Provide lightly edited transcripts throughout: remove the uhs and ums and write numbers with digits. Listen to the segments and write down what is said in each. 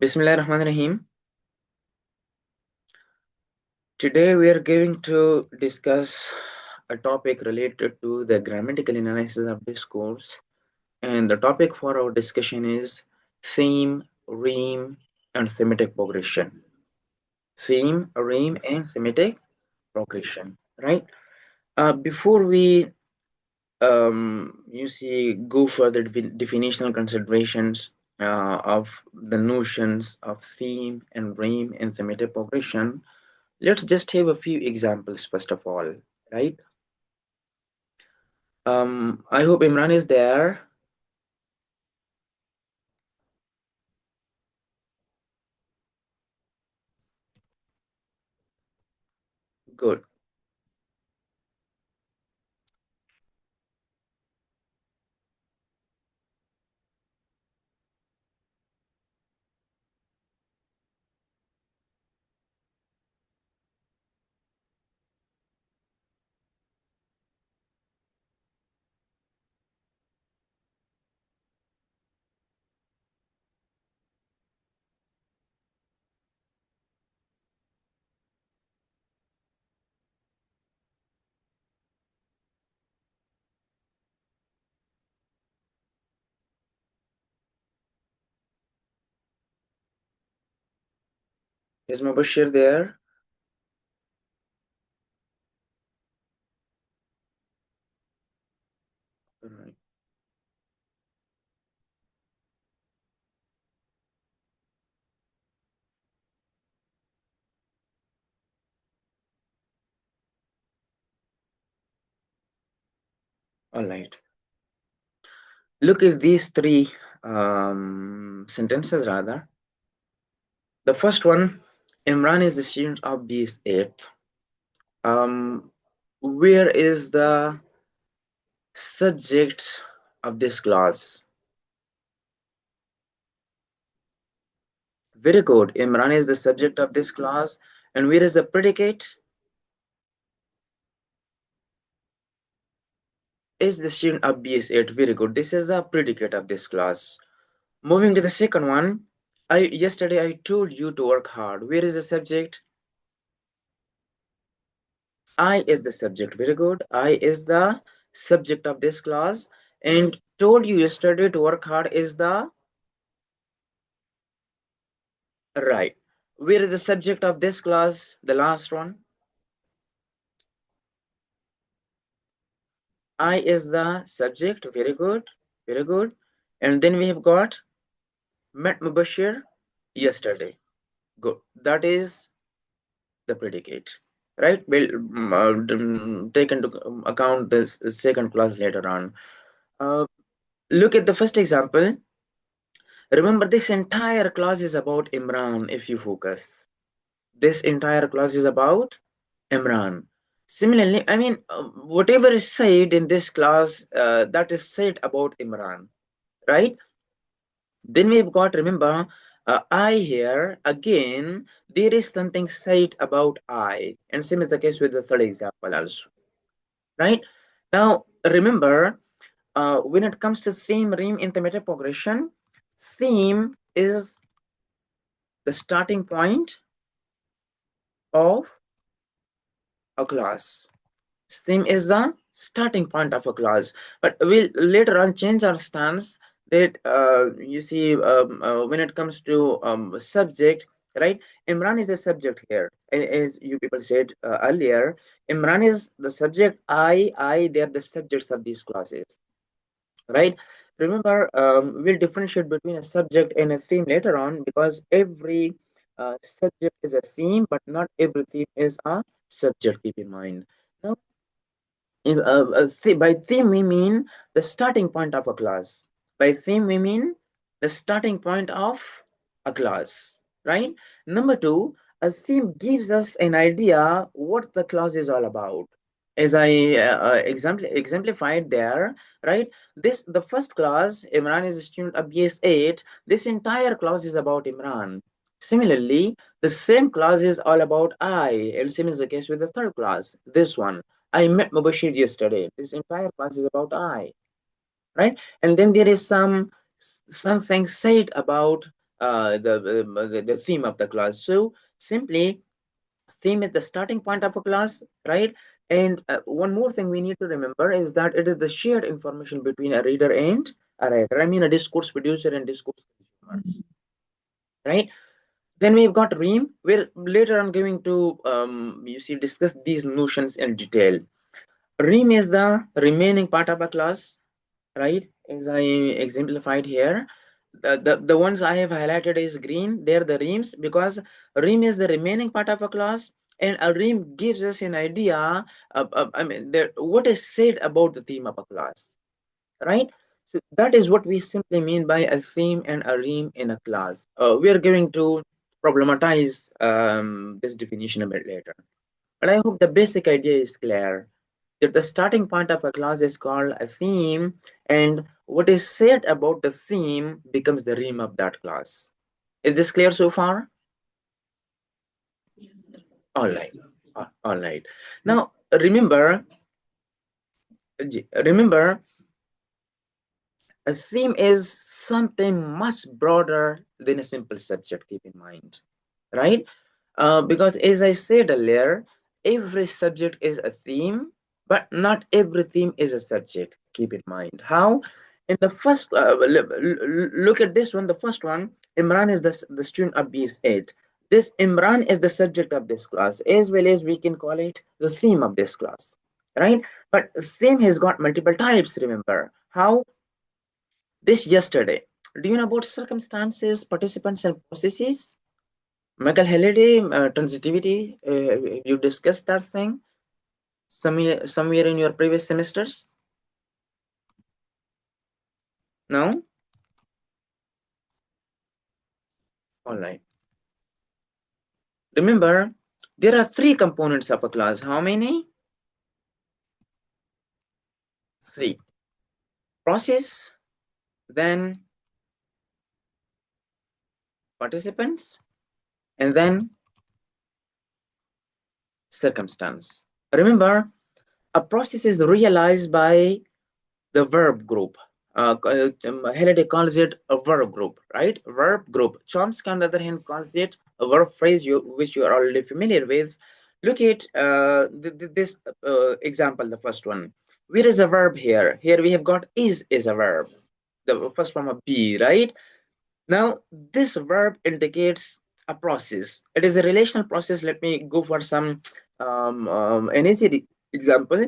Bismillahirrahmanirrahim. Today we are going to discuss a topic related to the grammatical analysis of discourse, and the topic for our discussion is theme, rhyme, and thematic progression. Theme, rhyme, and thematic progression. Right? Before we go further definitional considerations of the notions of theme and rhyme and thematic progression. Let's just have a few examples first of all, right? I hope Imran is there. Good. Is Mubashir there? Alright. All right. Look at these three sentences rather. The first one, Imran is a student of BS8. Where is the subject of this class? Very good. Imran is the subject of this class. And where is the predicate? Is the student of BS8. Very good. This is the predicate of this class. Moving to the second one. Yesterday I told you to work hard. Where is the subject? I is the subject. Very good. I is the subject of this class. And told you yesterday to work hard is the right. Where is the subject of this class? The last one. I is the subject. Very good. Very good. And then we have got met Mubashir yesterday. Good. That is the predicate, right? We'll take into account this second clause later on. Look at the first example. Remember, this entire clause is about Imran. If you focus, this entire clause is about Imran. Similarly, I mean, whatever is said in this clause, that is said about Imran, right? Then we've got, remember, I here again, there is something said about I, and same is the case with the third example also, right? Now, remember, when it comes to theme, rhyme, in thematic progression, theme is the starting point of a class. Theme is the starting point of a class, but we'll later on change our stance that you see when it comes to subject, right? Imran is a subject here, as you people said earlier. Imran is the subject. I they are the subjects of these classes, right? Remember, we'll differentiate between a subject and a theme later on, because every subject is a theme, but not every theme is a subject. Keep in mind. Now, by theme we mean the starting point of a class. By theme we mean the starting point of a class, right? Number two, a theme gives us an idea what the class is all about. As I exemplified there, right? This the first class, Imran is a student of BS8. This entire class is about Imran. Similarly, the same class is all about I, and same is the case with the third class. This one, I met Mubashir yesterday. This entire class is about I, right? And then there is something said about the theme of the class. So simply, theme is the starting point of a class, right? And one more thing we need to remember is that it is the shared information between a reader and a writer. I mean, a discourse producer and discourse consumer, right? Then we've got Rheme. Where later I'm going to you see discuss these notions in detail. Rheme is the remaining part of a class, right? As I exemplified here. The ones I have highlighted is green. They're the reams because ream is the remaining part of a class, and a ream gives us an idea of I mean, what is said about the theme of a class, right? So that is what we simply mean by a theme and a ream in a class. We are going to problematize this definition a bit later, but I hope the basic idea is clear that the starting point of a class is called a theme, and what is said about the theme becomes the reme of that class. Is this clear so far? All right. All right. Now remember, remember, a theme is something much broader than a simple subject. Keep in mind, right? Because as I said earlier, every subject is a theme, but not every theme is a subject. Keep in mind. How? In the first, look at this one. The first one, Imran is the student of BS8. This Imran is the subject of this class, as well as we can call it the theme of this class, right? But theme has got multiple types. Remember how this yesterday. Do you know about circumstances, participants, and processes? Michael Halliday, transitivity, you discussed that thing somewhere in your previous semesters? No? All right. Remember, there are three components of a class. How many? Three. Process, then participants, and then circumstance. Remember, a process is realized by the verb group. Halliday calls it a verb group, right? Verb group. Chomsky, on the other hand, calls it a verb phrase, which you are already familiar with. Look at this example, the first one. Where is a verb here? Here we have got is a verb, the first form of be, right? Now, this verb indicates a process. It is a relational process. Let me go for some an easy example.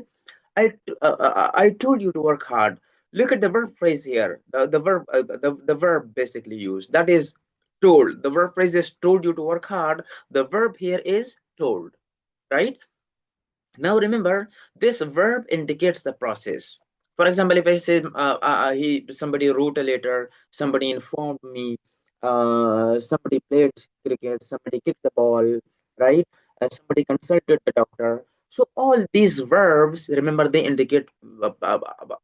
I told you to work hard. Look at the verb phrase here. The verb basically used. That is told. The verb phrase is told you to work hard. The verb here is told, right? Now remember, this verb indicates the process. For example, if I say somebody wrote a letter, somebody informed me, somebody played cricket, somebody kicked the ball, right? Somebody consulted the doctor. So all these verbs, remember, they indicate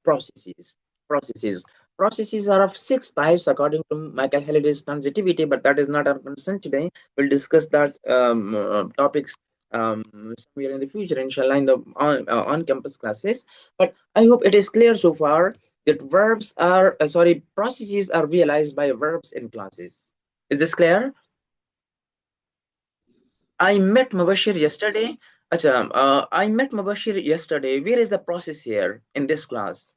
processes. Processes. Processes are of six types according to Michael Halliday's transitivity, but that is not our concern today. We'll discuss that topics somewhere in the future, inshallah, in the on-campus classes. But I hope it is clear so far that verbs are, sorry, processes are realized by verbs in classes. Is this clear? I met Mubashir yesterday. Acha, I met Mubashir yesterday. Where is the process here in this class?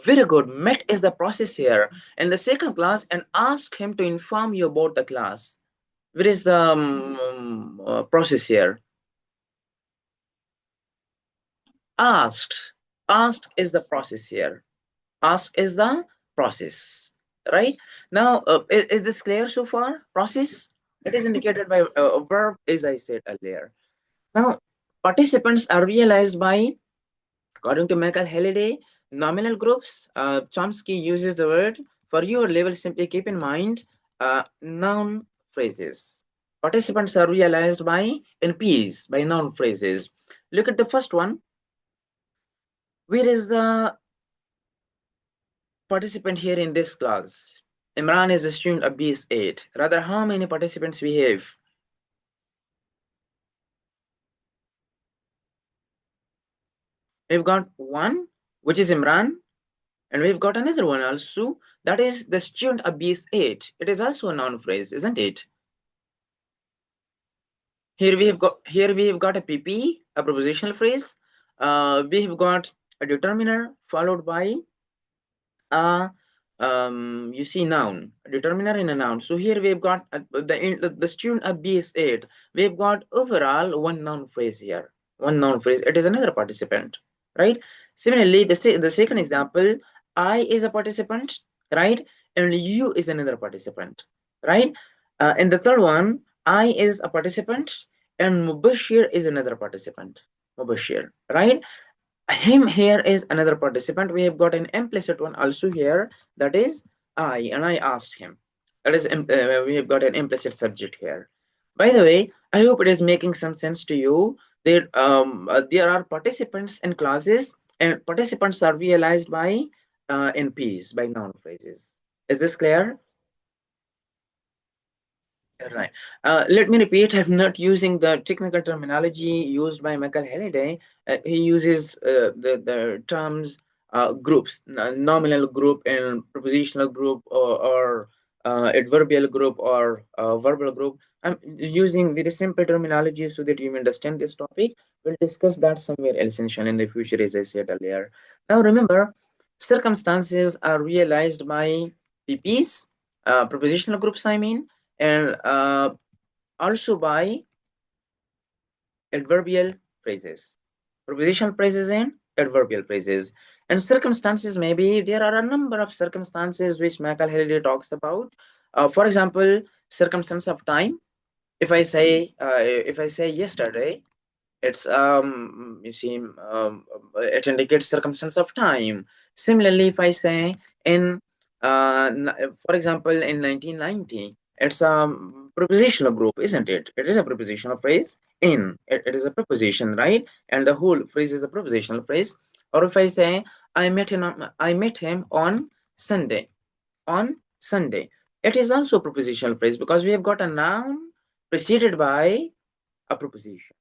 Very good. Met is the process here. In the second class, and asked him to inform you about the class. Where is the process here? Asked. Asked is the process here. Ask is the process, right? Now, is this clear so far? Process? It is indicated by a verb, as I said earlier. Now, participants are realized by, according to Michael Halliday, nominal groups. Chomsky uses the word. For your level, simply keep in mind noun phrases. Participants are realized by NPs, by noun phrases. Look at the first one. Where is the participant here in this class? Imran is a student of BS8. Rather, how many participants we have? We've got one, which is Imran. And we've got another one also, that is the student abuse ate. It is also a noun phrase, isn't it? Here we have got a PP, a prepositional phrase. We have got a determiner followed by a you see noun, a determiner in a noun. So here we've got the student abuse ate. We've got overall one noun phrase here. One noun phrase. It is another participant, right? Similarly, the second example, I is a participant, right? And you is another participant, right? And the third one, I is a participant and Mubashir is another participant. Mubashir, right? Him here is another participant. We have got an implicit one also here, that is I, and I asked him. That is we have got an implicit subject here. By the way, I hope it is making some sense to you. There are participants in classes, and participants are realized by NPs, by noun phrases. Is this clear? Right. Let me repeat, I'm not using the technical terminology used by Michael Halliday. He uses the terms groups, nominal group and prepositional group, or adverbial group, or verbal group. I'm using very simple terminology so that you may understand this topic. We'll discuss that somewhere else in the future, as I said earlier. Now remember, circumstances are realized by PPs, prepositional groups, I mean, and also by adverbial phrases, prepositional phrases and adverbial phrases. And circumstances, maybe there are a number of circumstances which Michael Halliday talks about. For example, circumstance of time. If I say yesterday, it's you see it indicates circumstance of time. Similarly, if I say in for example in 1990, it's a prepositional group, isn't it? It is a prepositional phrase. It is a preposition, right? And the whole phrase is a prepositional phrase. Or if I say I met him on Sunday, on Sunday, it is also a prepositional phrase because we have got a noun preceded by a preposition,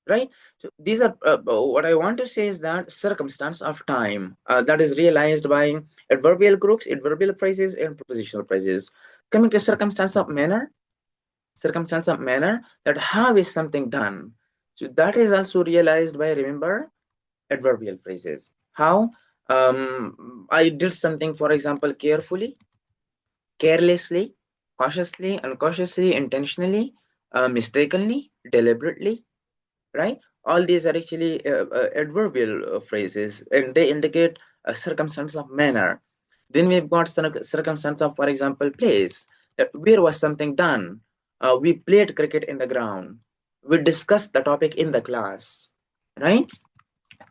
right? So these are what I want to say is that circumstance of time that is realized by adverbial groups, adverbial phrases, and prepositional phrases. Coming to circumstance of manner, that how is something done, so that is also realized by, remember, adverbial phrases. How I did something, for example, carefully, carelessly, cautiously, uncautiously, intentionally, mistakenly, deliberately, right? All these are actually adverbial phrases, and they indicate a circumstance of manner. Then we've got circumstance of, for example, place. Where was something done? We played cricket in the ground. We discussed the topic in the class, right?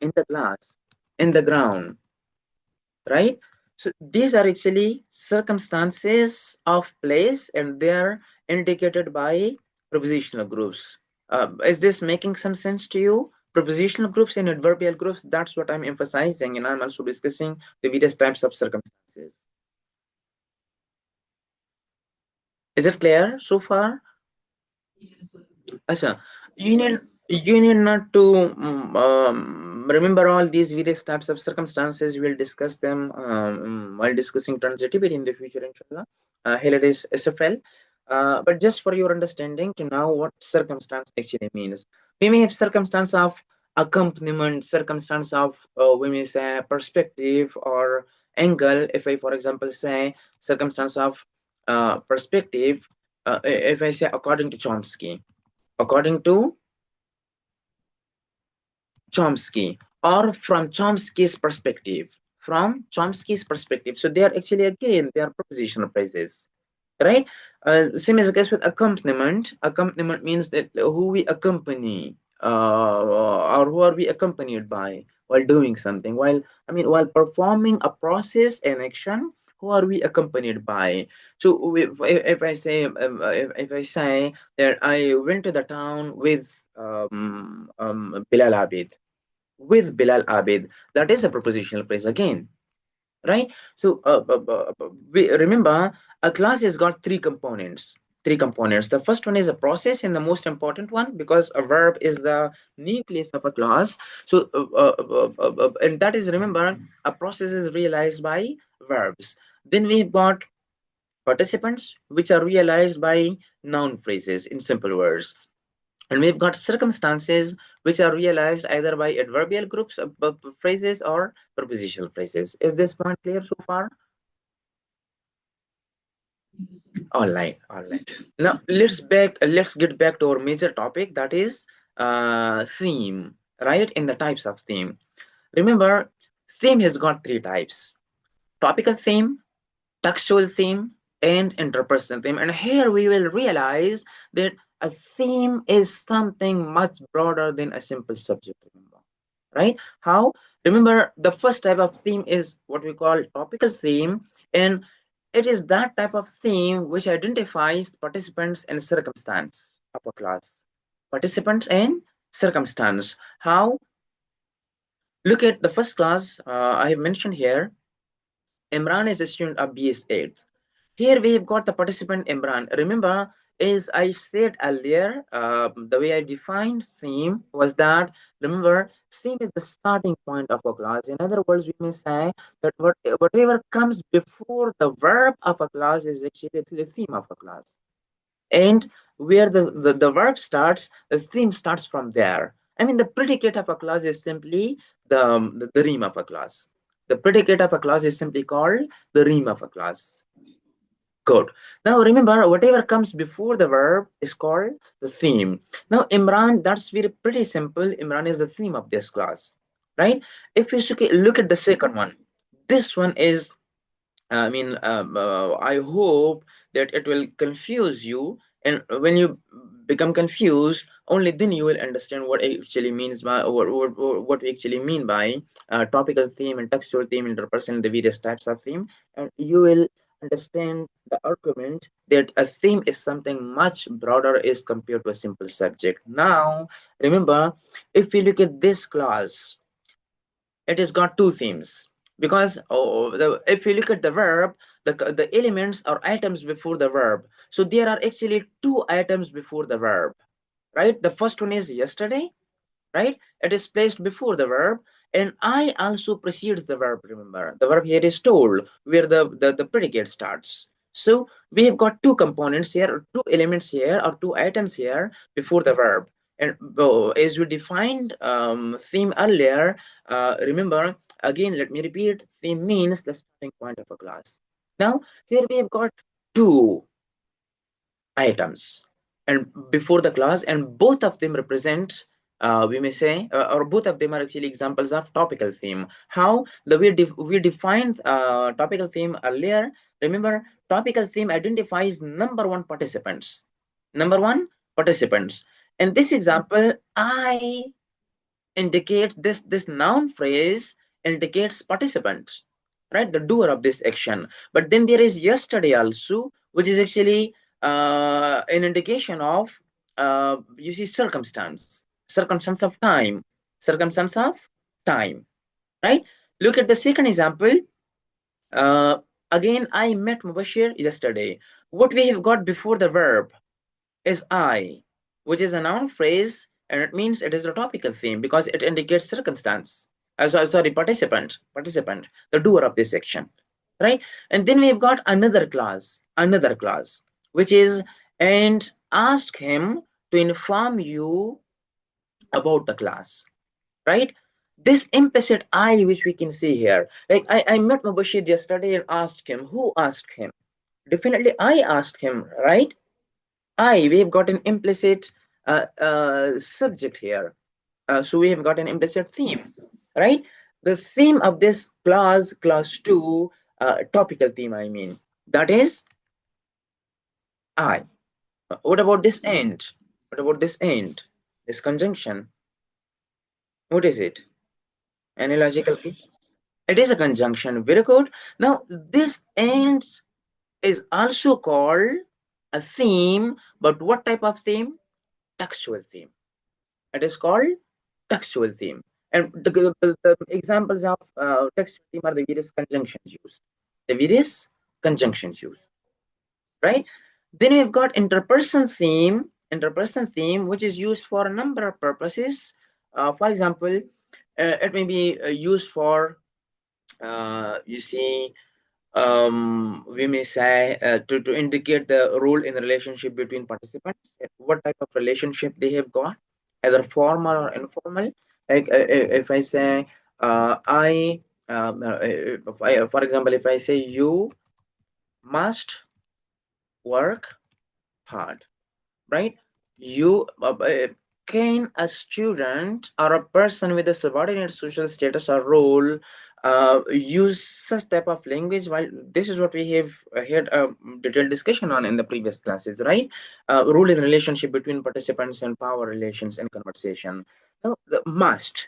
In the class, in the ground, right? So these are actually circumstances of place, and they are indicated by prepositional groups. Is this making some sense to you? Prepositional groups and adverbial groups, that's what I'm emphasizing, and I'm also discussing the various types of circumstances. Is it clear so far? Asha, you need not to remember all these various types of circumstances. We'll discuss them while discussing transitivity in the future, inshallah. Here it is SFL. But just for your understanding to know what circumstance actually means, we may have circumstance of accompaniment, circumstance of we may say perspective or angle. If I, for example, say circumstance of perspective, if I say according to Chomsky, according to Chomsky, or from Chomsky's perspective. From Chomsky's perspective. So they are actually, again, they are prepositional phrases, right? Same as the case with accompaniment. Accompaniment means that who we accompany, or who are we accompanied by while doing something, while performing a process, an action. Who are we accompanied by? So if I say if I say that I went to the town with Bilal Abid, that is a prepositional phrase again, right? So we remember, a class has got three components. three components. The first one is a process, and the most important one, because a verb is the nucleus of a clause. So and that is, remember, a process is realized by verbs. Then we've got participants, which are realized by noun phrases in simple words. And we've got circumstances, which are realized either by adverbial groups of phrases or prepositional phrases. Is this point clear so far? All right. Now let's get back to our major topic, that is theme, right? In the types of theme. Remember, theme has got three types: topical theme, textual theme, and interpersonal theme. And here we will realize that a theme is something much broader than a simple subject. Remember, right? How? Remember, the first type of theme is what we call topical theme, and it is that type of theme which identifies participants and circumstance of a class. Participants and circumstance. How? Look at the first class I have mentioned here. Imran is a student of BS8. Here we have got the participant Imran. Remember, as I said earlier, the way I defined theme was that, remember, theme is the starting point of a clause. In other words, we may say that whatever comes before the verb of a clause is actually the theme of a clause. And where the verb starts, the theme starts from there. I mean, the predicate of a clause is simply the rheme of a clause. The predicate of a clause is simply called the rheme of a clause. Good. Now remember, whatever comes before the verb is called the theme. Now Imran, that's very pretty simple. Imran is the theme of this class, right? If you look at the second one, this one is, I hope that it will confuse you, and when you become confused, only then you will understand what it actually means by what we actually mean by topical theme and textual theme, interpersonal, the various types of theme, and you will understand the argument that a theme is something much broader as compared to a simple subject. Now, remember, if we look at this class, it has got two themes, because if you look at the verb, the elements or items before the verb, so there are actually two items before the verb, right? The first one is yesterday, right? It is placed before the verb, and I also precedes the verb. Remember, the verb here is told, where the predicate starts. So we have got two components here, two elements here, or two items here before the verb. And as we defined theme earlier, remember, again, let me repeat, theme means the starting point of a class. Now here we have got two items and before the class, and both of them represent, we may say, or both of them are actually examples of topical theme. How? The way we defined topical theme earlier. Remember, topical theme identifies number one participants. Number one participants. In this example, I indicates this noun phrase indicates participant, right? The doer of this action. But then there is yesterday also, which is actually an indication of you see circumstance of time, circumstance of time, right? Look at the second example. uh, Again, I met Mubashir yesterday. What we have got before the verb is I, which is a noun phrase, and it means it is a topical theme because it indicates circumstance. Sorry, participant, the doer of this action, right? And then we've got another clause, which is, and ask him to inform you about the class, right? This implicit I, which we can see here, like I met Mubashir yesterday and asked him. Who asked him? Definitely I asked him, right? We've got an implicit subject here. So we have got an implicit theme, right? The theme of this clause 2, topical theme, I mean, that is I. What about this end? What about this end? This conjunction? What is it? Any logical key? It is a conjunction. Very good. Now, this end is also called a theme, but what type of theme? Textual theme. It is called textual theme. And the examples of textual theme are the various conjunctions used. The various conjunctions used, right? Then we've got interperson theme, which is used for a number of purposes. For example, it may be used for, you see, we may say to indicate the role in the relationship between participants, what type of relationship they have got, either formal or informal. Like if I say, for example, if I say you must work hard, right? You can a student or a person with a subordinate social status or role use such type of language? While this is what we have had a detailed discussion on in the previous classes, right? Role in relationship between participants and power relations and conversation. Now, the must.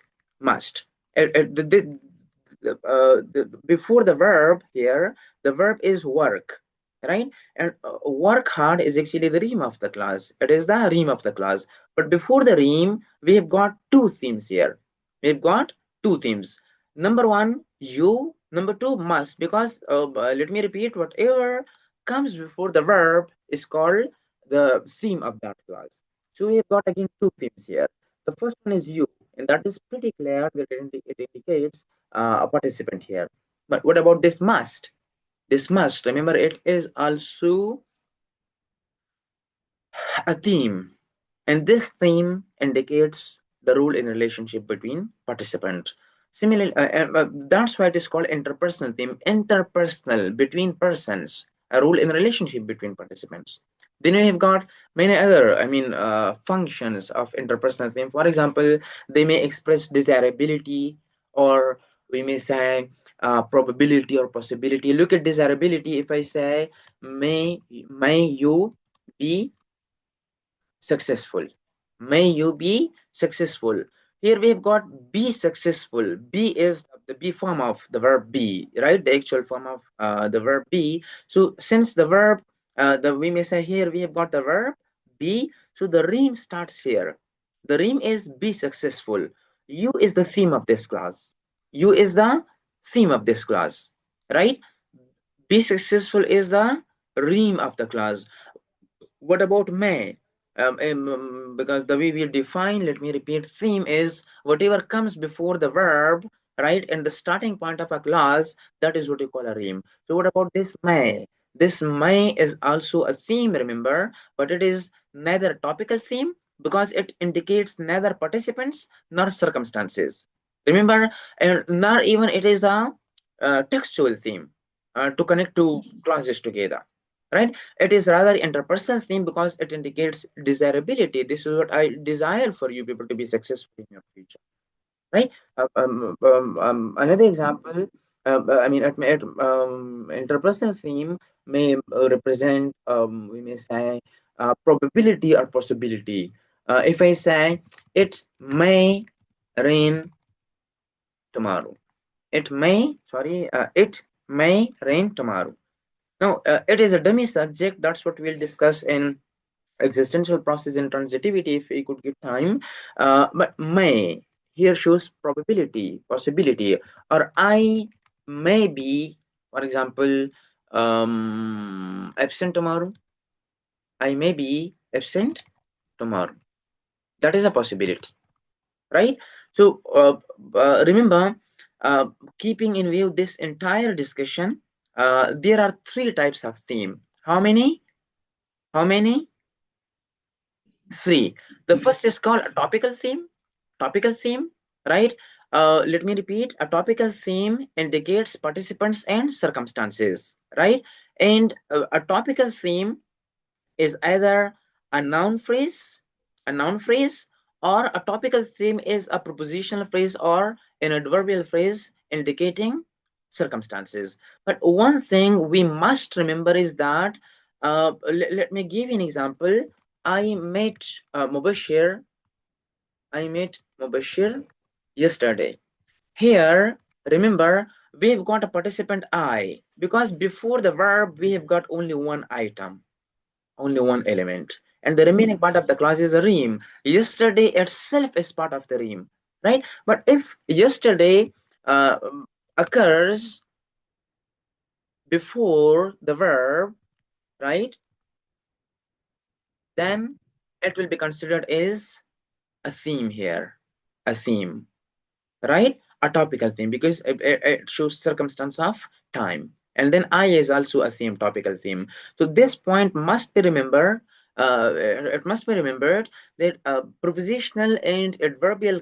Before the verb here, the verb is work, right? And work hard is actually the Rheme of the class. It is the Rheme of the class. But before the Rheme, we have got two themes here. We've got two themes. Number one, you. Number two, must. Because let me repeat, whatever comes before the verb is called the theme of that class. So we have got again two themes here. The first one is you, and that is pretty clear that it indicates a participant here. But what about this must? This must, remember, it is also a theme, and this theme indicates the role in relationship between participants. Similarly, that's why it is called interpersonal theme, interpersonal, between persons, a role in relationship between participants. Then we have got many other, functions of interpersonal theme. For example, they may express desirability, or we may say probability or possibility. Look at desirability. If I say, may you be successful, may you be successful. Here we have got be successful. Be is the be form of the verb be, right? The actual form of the verb be. So since the verb, the we may say here we have got the verb be, so the Rheme starts here. The Rheme is be successful. You is the theme of this class. You is the theme of this class, right? Be successful is the Rheme of the class. What about may? Because the way we'll define, let me repeat, theme is whatever comes before the verb, right? And the starting point of a class, that is what you call a rhyme. So what about this may? This may is also a theme, remember, but it is neither a topical theme because it indicates neither participants nor circumstances. Remember, and nor even it is a textual theme to connect two classes together, right? It is rather interpersonal theme because it indicates desirability. This is what I desire for you people to be successful in your future, right? Another example, interpersonal theme may represent, we may say, probability or possibility. If I say, it may rain tomorrow. It may rain tomorrow. Now, it is a dummy subject. That's what we'll discuss in existential process intransitivity if we could give time. But may here shows probability, possibility, or I may be, for example, absent tomorrow. I may be absent tomorrow. That is a possibility, right? So remember, uh, keeping in view this entire discussion, there are three types of theme. How many? How many? Three. The first is called a topical theme. Topical theme, right? Let me repeat. A topical theme indicates participants and circumstances, right? And a topical theme is either a noun phrase, a noun phrase, or a topical theme is a prepositional phrase or an adverbial phrase indicating circumstances. But one thing we must remember is that, let me give you an example. I met Mubashir. I met Mubashir yesterday. Here, remember, we've got a participant I because before the verb we have got only one item, only one element, and the remaining part of the clause is a Rheme. Yesterday itself is part of the Rheme, right? But if yesterday uh, occurs before the verb, right? then it will be considered as a theme here, a theme, right? A topical theme because it shows circumstance of time. And then I is also a theme, topical theme. So this point must be remembered. It must be remembered that prepositional and adverbial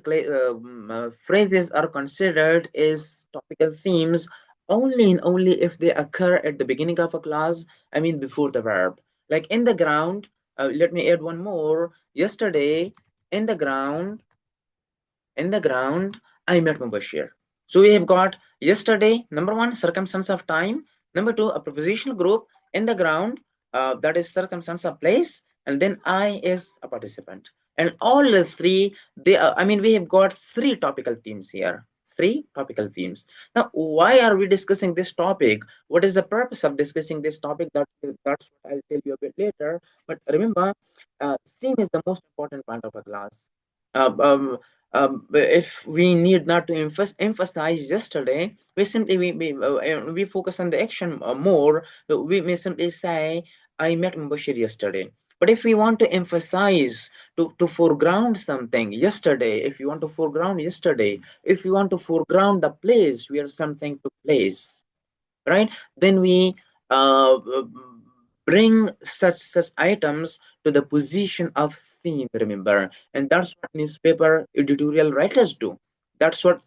phrases are considered as topical themes only and only if they occur at the beginning of a clause, I mean before the verb. Like in the ground, let me add one more. Yesterday, in the ground, I met Mubashir. So we have got yesterday, number one, circumstance of time, number two, a prepositional group in the ground, that is circumstance of place, and then I is a participant. And all the three, they are, I mean, we have got three topical themes here. Three topical themes. Now, why are we discussing this topic? What is the purpose of discussing this topic? That's what I'll tell you a bit later. But remember, theme is the most important part of a class. Uh, um, if we need not to emphasize yesterday, we simply we focus on the action more. We may simply say, I met Mubashir yesterday. But if we want to emphasize, to foreground something yesterday, if you want to foreground yesterday, if you want to foreground the place where something took place, right? Then we uh, bring such items to the position of theme, remember, and that's what newspaper editorial writers do. That's what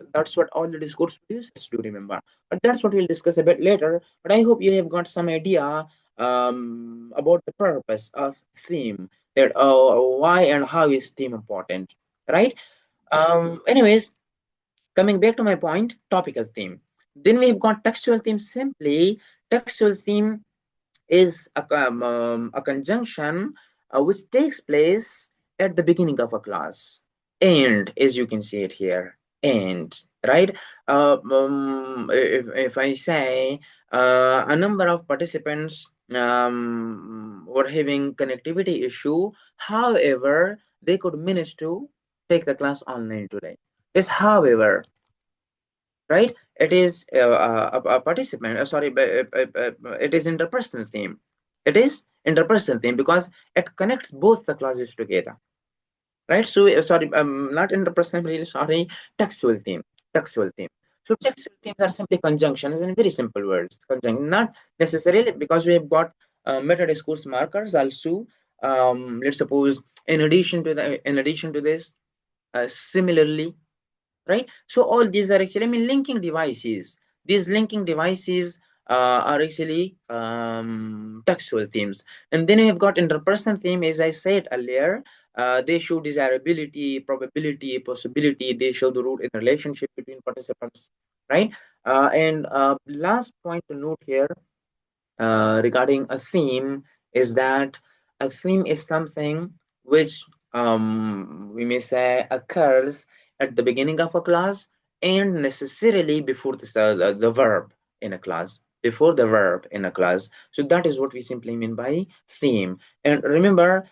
all the discourse producers do, remember. But that's what we'll discuss a bit later. But I hope you have got some idea about the purpose of theme, that why and how is theme important, right? Anyways, coming back to my point, topical theme. Then we've got textual theme. Simply, textual theme is a conjunction which takes place at the beginning of a class. And as you can see it here, and right? If I say a number of participants were having connectivity issue, however, they could manage to take the class online today. This, however, right? It is a participant, sorry, it is interpersonal theme. It is interpersonal theme because it connects both the clauses together, right? So, sorry, not interpersonal, really sorry, textual theme, textual theme. So textual themes are simply conjunctions in very simple words. Conjunction, not necessarily because we have got meta discourse markers also. Let's suppose in addition to this, similarly, right? So all these are actually, I mean, linking devices. These linking devices are actually textual themes. And then we have got interpersonal theme, as I said earlier. They show desirability, probability, possibility. They show the root in relationship between participants, right? And last point to note here regarding a theme is that a theme is something which we may say occurs at the beginning of a class and necessarily before the verb in a class, before the verb in a class. So that is what we simply mean by theme. And remember,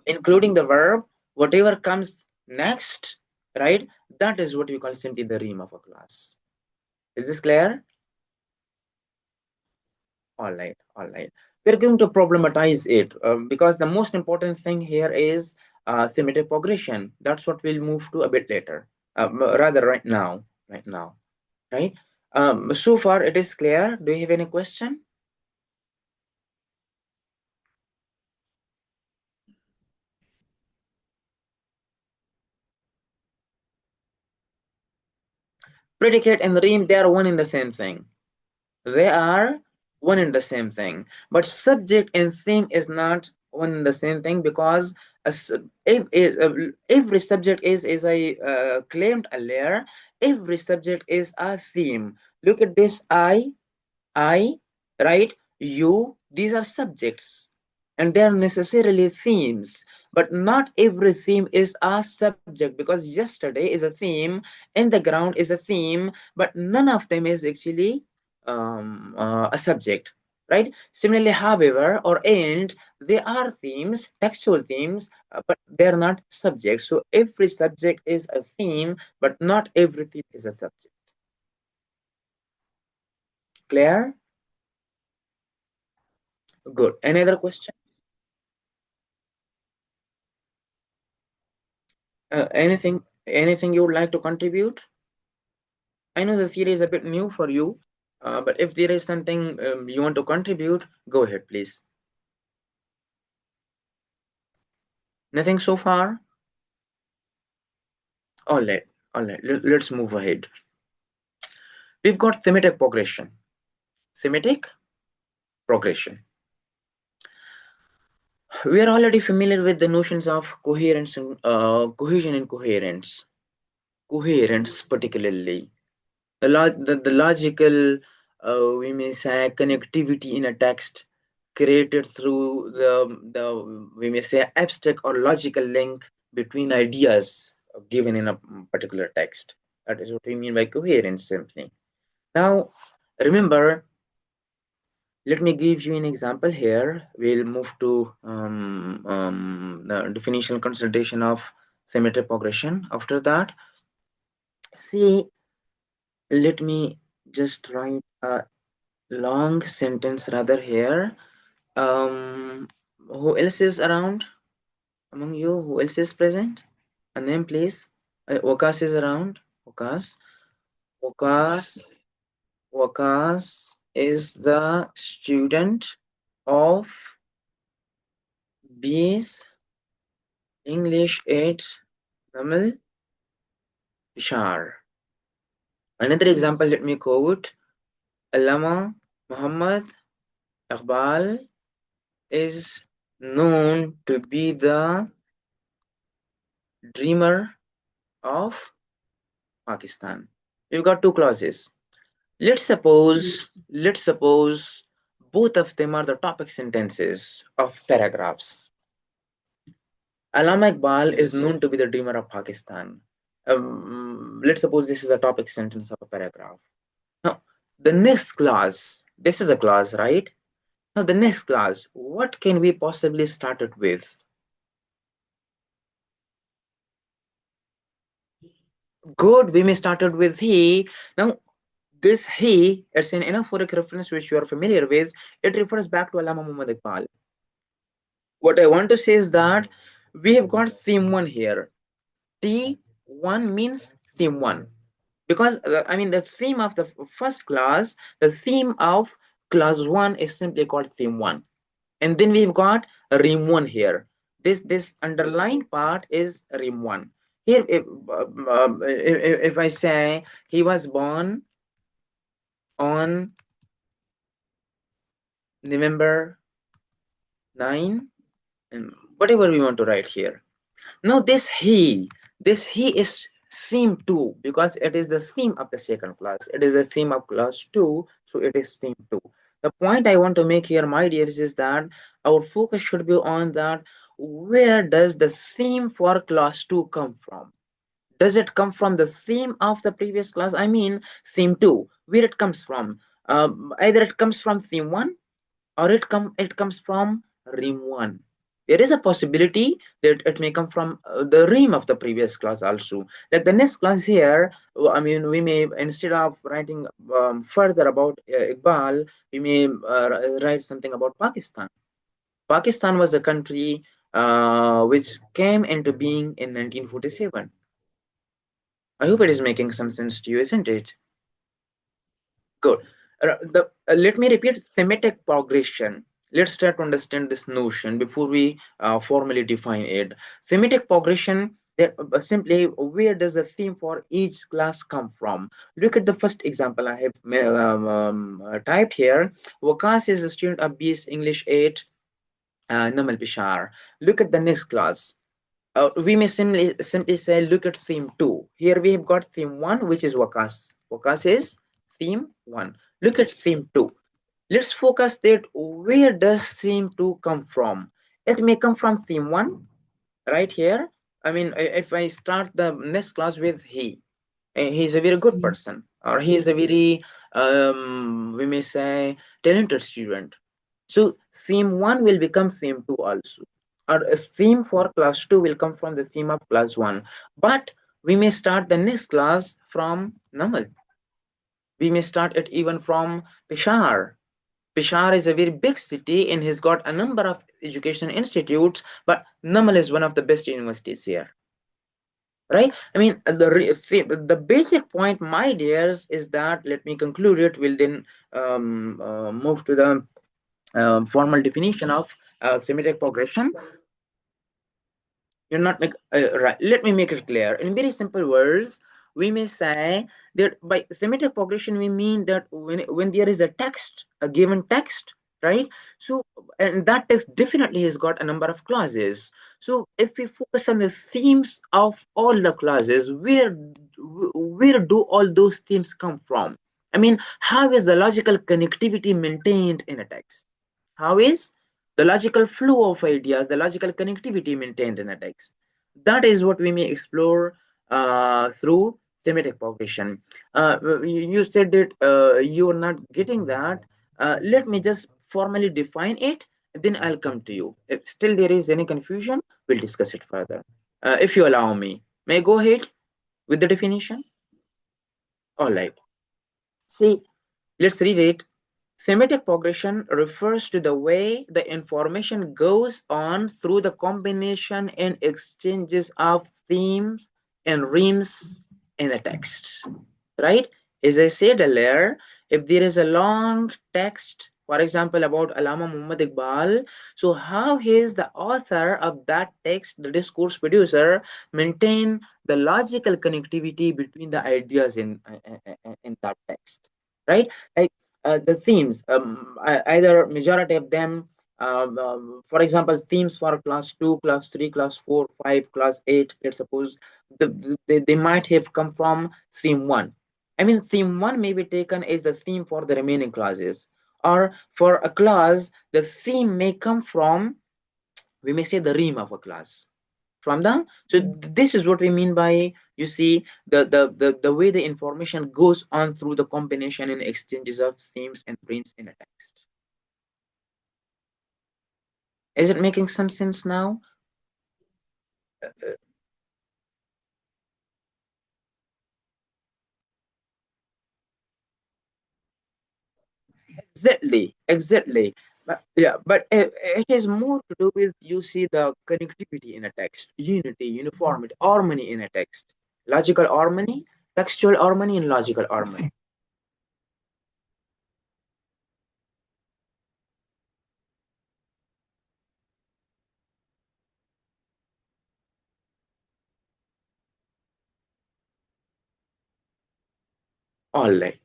including the verb, whatever comes next, right? That is what we call simply the rheme of a class. Is this clear? All right, all right. We're going to problematize it because the most important thing here is thematic progression. That's what we'll move to a bit later, rather right now, right? So far it is clear. Do you have any question? Predicate and rhyme, they are one in the same thing. They are one and the same thing. But subject and theme is not one and the same thing because every subject is, as I claimed earlier, every subject is a theme. Look at this, I, right? You, these are subjects and they are necessarily themes, but not every theme is a subject because yesterday is a theme, in the ground is a theme, but none of them is actually a subject, right? Similarly, however, or and, they are themes, textual themes, but they're not subjects. So every subject is a theme, but not every theme is a subject. Clear? Good. Any other question? Anything you would like to contribute? I know the theory is a bit new for you, but if there is something you want to contribute, go ahead, please. Nothing so far? All right, all right. Let's move ahead. We've got thematic progression. Thematic progression. We are already familiar with the notions of coherence and cohesion and coherence. Coherence, particularly the logical, we may say, connectivity in a text created through the we may say abstract or logical link between ideas given in a particular text. That is what we mean by coherence simply. Now, remember, let me give you an example here. We'll move to the definition consideration of symmetric progression. After that, see, let me just write a long sentence rather here. Um, who else is around among you? Who else is present? A name, please. Wakas is around. Wakas. Wakas. Wakas is the student of B's English 8 Namal Bishar. Another example, let me quote Allama Muhammad Iqbal is known to be the dreamer of Pakistan. We've got two clauses. Let's suppose both of them are the topic sentences of paragraphs. Allama Iqbal is known to be the dreamer of Pakistan. Let's suppose this is the topic sentence of a paragraph. Now, the next clause, this is a clause, right? Now, the next clause, what can we possibly start it with? Good, we may start it with he. Now, this he, it's an anaphoric reference which you are familiar with. It refers back to Allama Muhammad Iqbal. What I want to say is that we have got theme 1 here. T1 means theme 1. Because, I mean, the theme of the first class, the theme of class 1 is simply called theme 1. And then we've got Rheme 1 here. This underlined part is Rheme 1. Here, if I say he was born on November 9, and whatever we want to write here. Now this he is theme 2 because it is the theme of the second class. It is a theme of class 2, so it is theme 2. The point I want to make here, my dears, is that our focus should be on that where does the theme for class 2 come from? Does it come from the theme of the previous class? I mean theme 2, where it comes from. Either it comes from theme 1 or it comes from Rheme 1. There is a possibility that it may come from the Rheme of the previous class also. Like the next class here, I mean, we may, instead of writing further about Iqbal, we may write something about Pakistan. Pakistan was a country which came into being in 1947. I hope it is making some sense to you, isn't it? Good. Let me repeat thematic progression. Let's try to understand this notion before we formally define it. Thematic progression, simply where does the theme for each class come from? Look at the first example I have typed here. Wakas is a student of BS English 8, Namal Pishar. Look at the next class. We may simply say look at theme 2. Here we have got theme 1, which is Wakas. Wakas is theme 1. Look at theme 2. Let's focus that where does theme 2 come from? It may come from theme 1 right here. I mean, if I start the next class with he's a very good person, or he is a very we may say talented student. So theme 1 will become theme 2 also, or a theme for class 2 will come from the theme of class 1. But we may start the next class from Namal. We may start it even from Peshawar. Peshawar is a very big city and has got a number of education institutes, but Namal is one of the best universities here. right? I mean, the basic point, my dears, is that, let me conclude it. We'll then move to the formal definition of thematic progression. You're not like right. Let me make it clear. In very simple words, we may say that by thematic progression we mean that when there is a text, a given text, right? So, and that text definitely has got a number of clauses. So if we focus on the themes of all the clauses, where do all those themes come from? I mean, how is the logical connectivity maintained in a text? How is the logical flow of ideas, the logical connectivity maintained in a text? That is what we may explore through thematic progression. You said that you are not getting that. Let me just formally define it, then I'll come to you. If still there is any confusion, we'll discuss it further. If you allow me, may I go ahead with the definition? All right. See, let's read it. Thematic progression refers to the way the information goes on through the combination and exchanges of themes and rhymes in a text, right? As I said earlier, if there is a long text, for example, about Allama Muhammad Iqbal, so how is the author of that text, the discourse producer, maintain the logical connectivity between the ideas in that text, right? Like the themes, either majority of them, for example, themes for class 2, class 3, class 4, 5, class 8, let's suppose, they might have come from theme 1. I mean, theme 1 may be taken as a theme for the remaining classes. Or for a class, the theme may come from, we may say, the Rheme of a class. From the, so this is what we mean by, you see, the way the information goes on through the combination and exchanges of themes and rhymes in a text. Is it making some sense now? Exactly, exactly. But yeah, but it has more to do with, you see, the connectivity in a text, unity, uniformity, harmony in a text, logical harmony, textual harmony, and logical harmony. All right.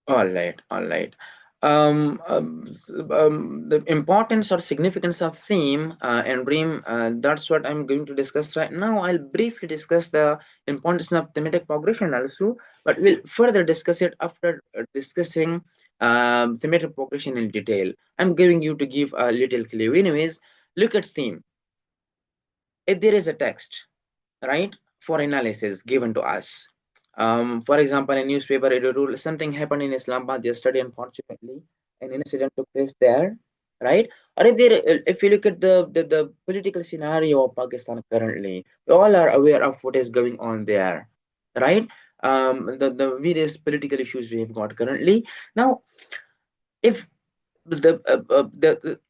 All right, all right. The importance or significance of theme and Rheme, that's what I'm going to discuss right now. I'll briefly discuss the importance of thematic progression also, but we'll further discuss it after discussing thematic progression in detail. I'm giving you to give a little clue. Anyways, look at theme. If there is a text, right, for analysis given to us. For example, a newspaper editorial, something happened in Islamabad yesterday, unfortunately, an incident took place there, right? Or if there, if you look at the political scenario of Pakistan currently, we all are aware of what is going on there, right? The various political issues we have got currently. Now, if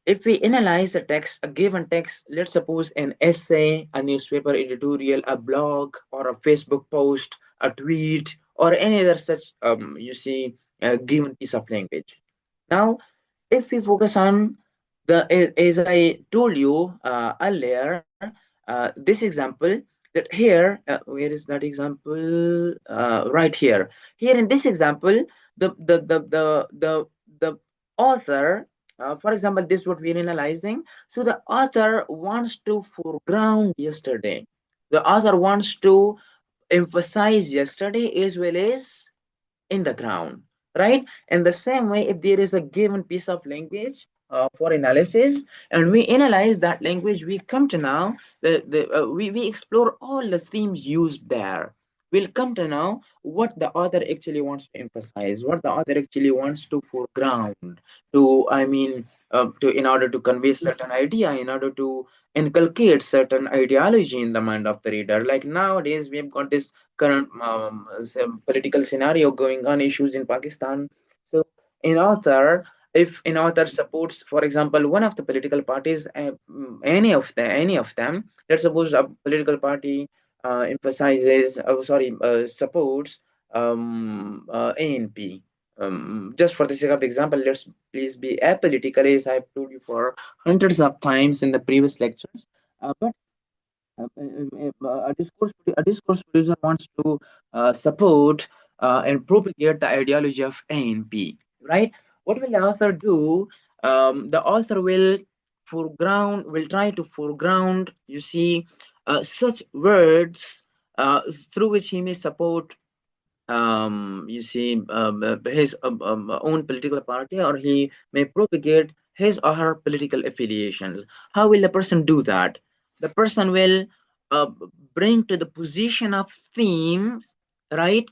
if we analyze the text, a given text, let's suppose an essay, a newspaper editorial, a blog, or a Facebook post, a tweet, or any other such, you see, a given piece of language. Now, if we focus on the, as I told you earlier, this example, that here, where is that example? Right here. Here in this example, the author, for example, this is what we're analyzing. So the author wants to foreground yesterday. The author wants to emphasize yesterday as well as in the ground, right? In the same way, if there is a given piece of language for analysis, and we analyze that language, we come to now we explore all the themes used there. We'll come to know what the author actually wants to emphasize, what the author actually wants to foreground, to, I mean, to, in order to convey certain idea, in order to inculcate certain ideology in the mind of the reader. Like nowadays, we have got this current political scenario going on, issues in Pakistan. So, an author If an author supports, for example, one of the political parties, any of them, let's suppose a political party emphasizes, sorry, supports ANP. Just for the sake of example, let's please be apolitical, as I've told you for hundreds of times in the previous lectures. But a discourse producer wants to support and propagate the ideology of ANP, right? What will the author do? The author will try to foreground, you see, such words through which he may support, you see, his own political party, or he may propagate his or her political affiliations. How will the person do that? The person will uh, bring to the position of themes, right?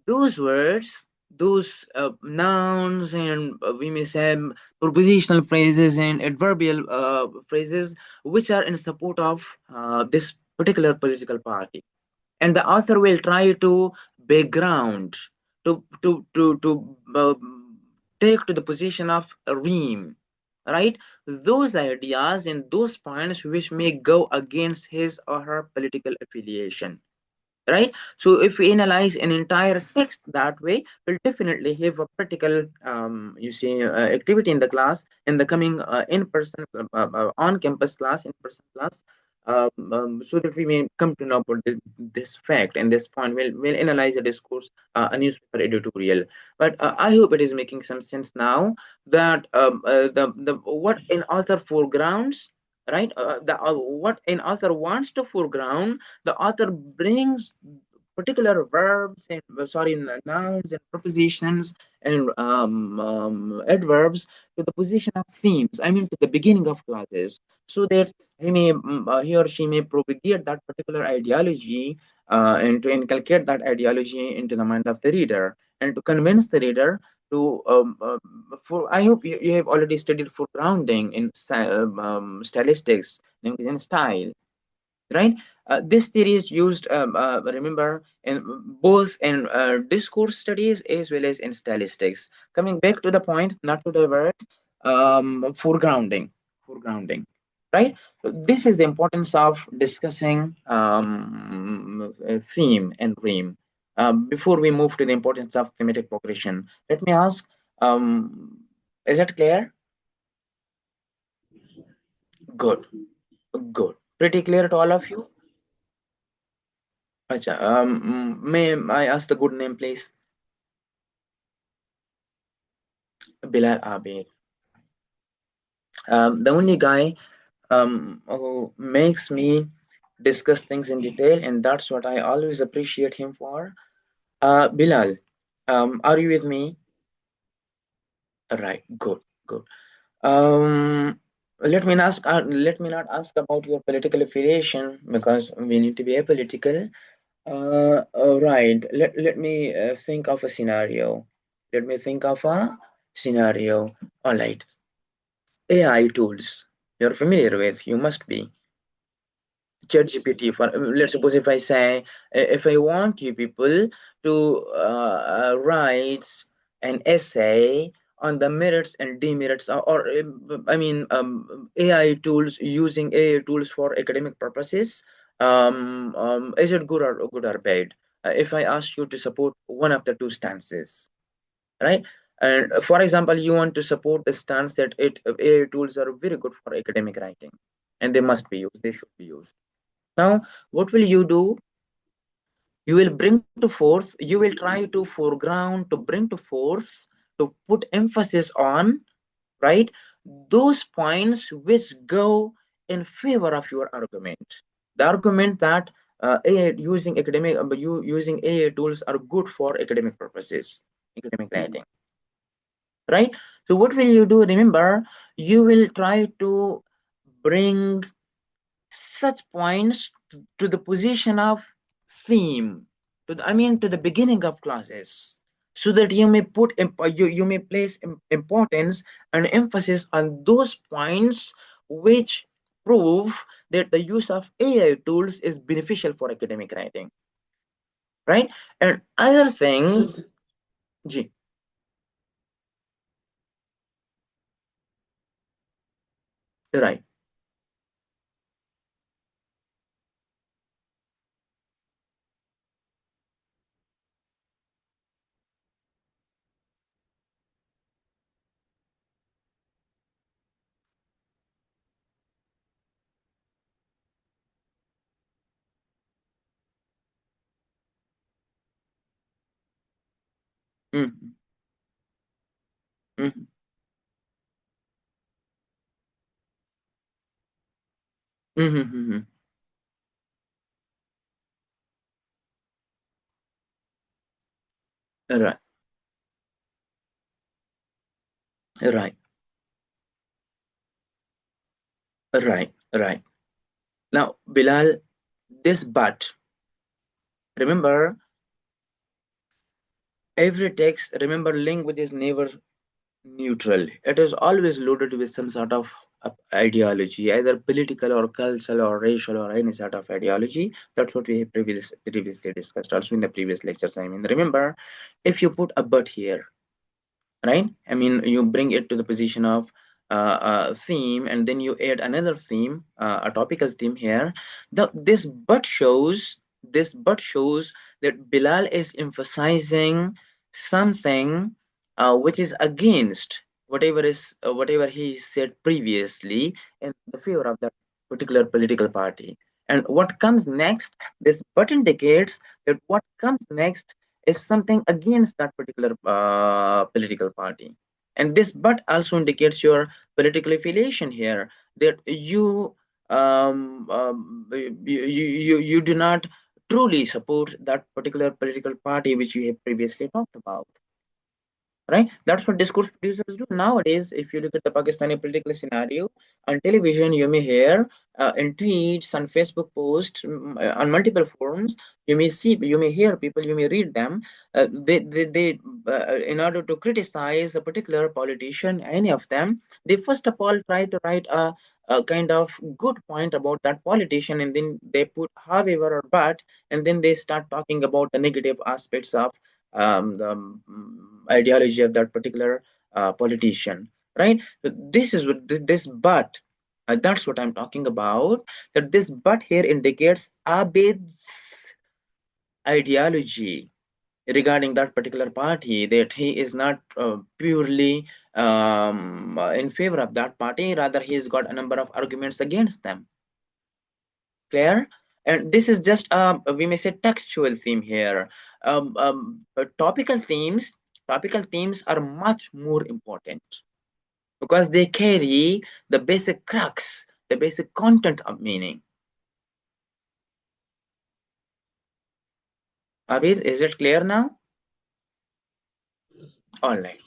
Those words, those nouns, and we may say prepositional phrases and adverbial phrases, which are in support of this particular political party, and the author will try to background, to take to the position of Rheme, right? Those ideas and those points which may go against his or her political affiliation, right? So if we analyze an entire text that way, we'll definitely have a practical, you see, activity in the class, in the coming in-person, on-campus class, in-person class, so that we may come to know about this fact and this point. We'll analyze the discourse, a newspaper editorial. But I hope it is making some sense now that the what an author foregrounds, right? The what an author wants to foreground, the author brings particular verbs and sorry, nouns and prepositions and adverbs to the position of themes, I mean to the beginning of classes, so that he or she may propagate that particular ideology, and to inculcate that ideology into the mind of the reader, and to convince the reader to for I hope you have already studied for grounding in stylistics, in style, right? This theory is used, remember, in both in discourse studies as well as in stylistics. Coming back to the point, not to divert, foregrounding, right? So this is the importance of discussing theme and rhyme. Before we move to the importance of thematic progression, let me ask, is it clear? Good, good. Pretty clear to all of you? Acha, may I ask the good name, please? Bilal Abid. The only guy who makes me discuss things in detail, and that's what I always appreciate him for. Bilal, are you with me? Right, good, good. Um, let me not ask about your political affiliation because we need to be apolitical. Right. Let me think of a scenario. Let me think of a scenario. All right. AI tools. You're familiar with. You must be. ChatGPT. For let's suppose if I say, if I want you people to write an essay on the merits and demerits, or I mean, AI tools, using AI tools for academic purposes. Is it good or bad? If I ask you to support one of the two stances, right? And for example, you want to support the stance that AI tools are very good for academic writing, and they must be used. They should be used. Now, what will you do? You will bring to force, you will try to foreground, to bring to force, to put emphasis on, right? Those points which go in favor of your argument. The argument that AI, using AI tools are good for academic purposes, academic writing, right? So what will you do? Remember, you will try to bring such points to the position of theme, I mean to the beginning of classes, so that you may you may place importance and emphasis on those points which prove that the use of AI tools is beneficial for academic writing, right? And other things. Ji. Right. Mm-hmm. Mm-hmm. Mm-hmm. Right. Right. Right. Right. Now, Bilal, this but, remember, every text, remember, language is never neutral. It is always loaded with some sort of ideology, either political or cultural or racial or any sort of ideology. That's what we have previously discussed also in the previous lectures. I mean, remember, if you put a but here, right? I mean, you bring it to the position of theme, and then you add another theme, a topical theme here. This but shows that Bilal is emphasizing something which is against whatever he said previously in the favor of that particular political party. And what comes next, this but indicates that what comes next is something against that particular political party. And this but also indicates your political affiliation here, that you do not truly support that particular political party which you have previously talked about, right? That's what discourse producers do nowadays. If you look at the Pakistani political scenario on television, you may hear in tweets, on Facebook posts, on multiple forums, you may hear people, you may read them. In order to criticize a particular politician, any of them, they first of all try to write a kind of good point about that politician, and then they put however or but, and then they start talking about the negative aspects of the ideology of that particular politician, right? So this is what this but, that's what I'm talking about. That this but here indicates Abid's ideology regarding that particular party, that he is not purely in favor of that party, rather he's got a number of arguments against them. Clear? And this is just we may say textual theme here. Topical themes are much more important because they carry the basic crux, the basic content of meaning. Abid, is it clear now? All right.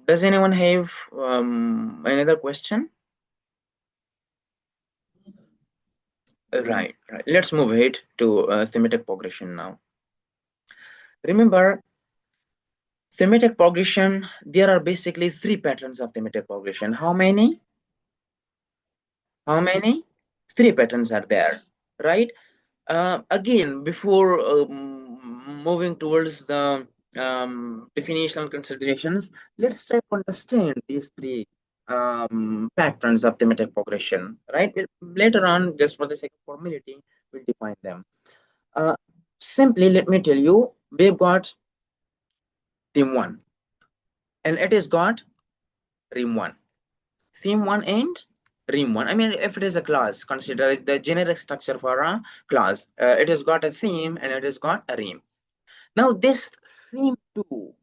Does anyone have another question? Right, right. Let's move ahead to thematic progression now. Remember, thematic progression, there are basically three patterns of thematic progression. How many? How many? Three patterns are there, right? Again, before moving towards the definitional considerations, let's try to understand these three patterns of thematic progression, right? Later on, just for the sake of formality, we'll define them. Uh, Simply, let me tell you, we've got theme one, and it is got Rheme one. Theme one and Rheme one. I mean, if it is a class, consider it the generic structure for a class. It has got a theme and it has got a Rheme. Now, this theme two,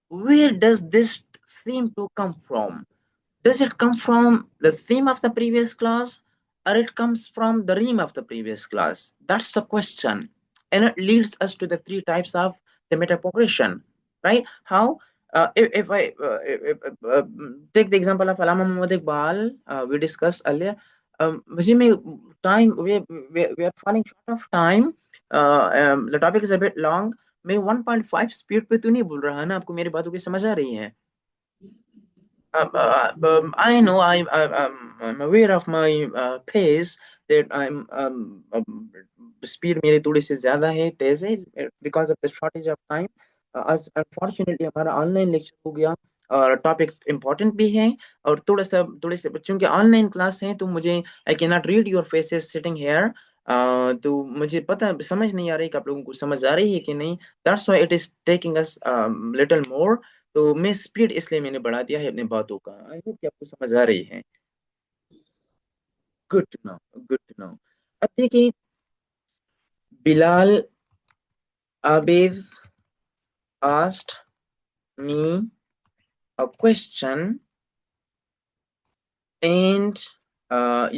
where does this theme two come from? Does it come from the theme of the previous class, or it comes from the Rheme of the previous class? That's the question. And it leads us to the three types of thematic progression, right? How? If I take the example of Alama Muhammad Iqbal, we discussed earlier. मुझे में time we are falling short of time. The topic is a bit long. मैं 1.5 speed पे तो नहीं बोल रहा ना, आपको मेरी बातों की समझ आ रही है? I know I'm aware of my pace, that I'm speed मेरी थोड़ी सी ज़्यादा है, तेज़ है, because of the shortage of time. आज unfortunately हमारा online lecture हो गया और टॉपिक इम्पोर्टेंट भी है, और थोड़े से बच्चों के ऑनलाइन क्लास हैं, तो मुझे आई can not read your faces sitting here. तो मुझे पता समझ नहीं आ रही कि आप लोगों को समझ आ रही है कि नहीं। That's why it is taking us little more. तो मैं स्पीड इसलिए मैंने बढ़ा दिया है अपनी बातों का। आई होप कि आपको समझ आ रही है। Good to know, good to know. अब देखिए, Bilal Abid asked me a question, and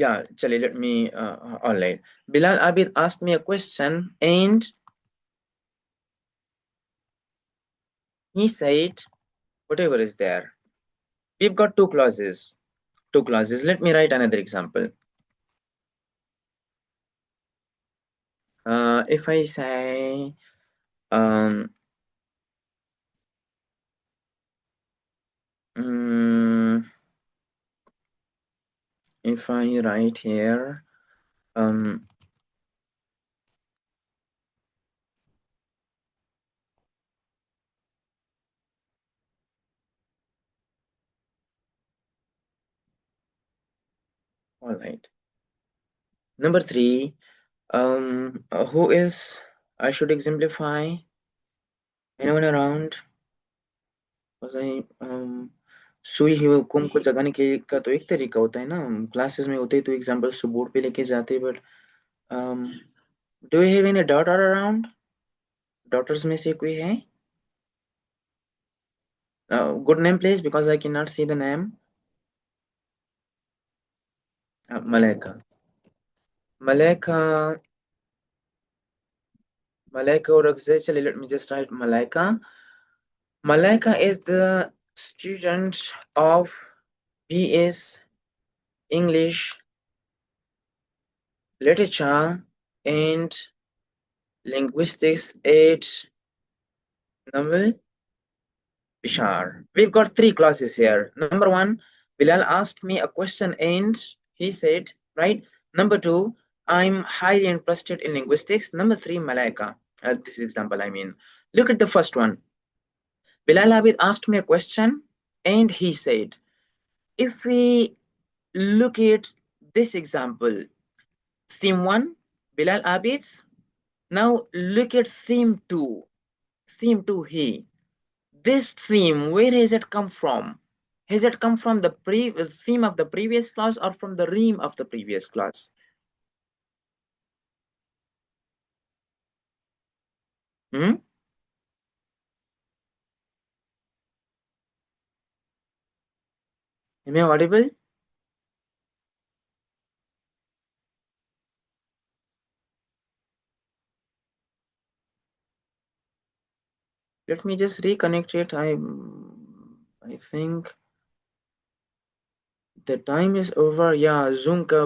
yeah, chale, let me all right. Bilal Abid asked me a question, and he said whatever is there. We've got two clauses. Two clauses. Let me write another example. If I say um, mm, if I write here um, all right. Number three, who is, I should exemplify, anyone around? Was I सुई हुकुम को जगाने के का तो एक तरीका होता है ना, क्लासेस में होते तो एग्जांपल्स तो बोर्ड पे लेके जाते, but do you have any daughter around? Daughters में से कोई है? Good name please, because I can not see the name. Malaika. Malaika. Malaika और अक्षय, चलिए let me just write Malaika. Malaika is the student of BS English Literature and Linguistics at Naval Bishar. We've got three classes here. Number one, Bilal asked me a question and he said, right? Number two, I'm highly interested in linguistics. Number three, Malaika. This example, I mean. Look at the first one. Bilal Abid asked me a question and he said, if we look at this example, theme 1, Bilal Abid. Now look at theme 2. Theme 2, he. This theme, where has it come from? Has it come from the theme of the previous class or from the Rheme of the previous class? Hmm? Am I audible? Let me just reconnect it. I think the time is over. Yeah, Zoom का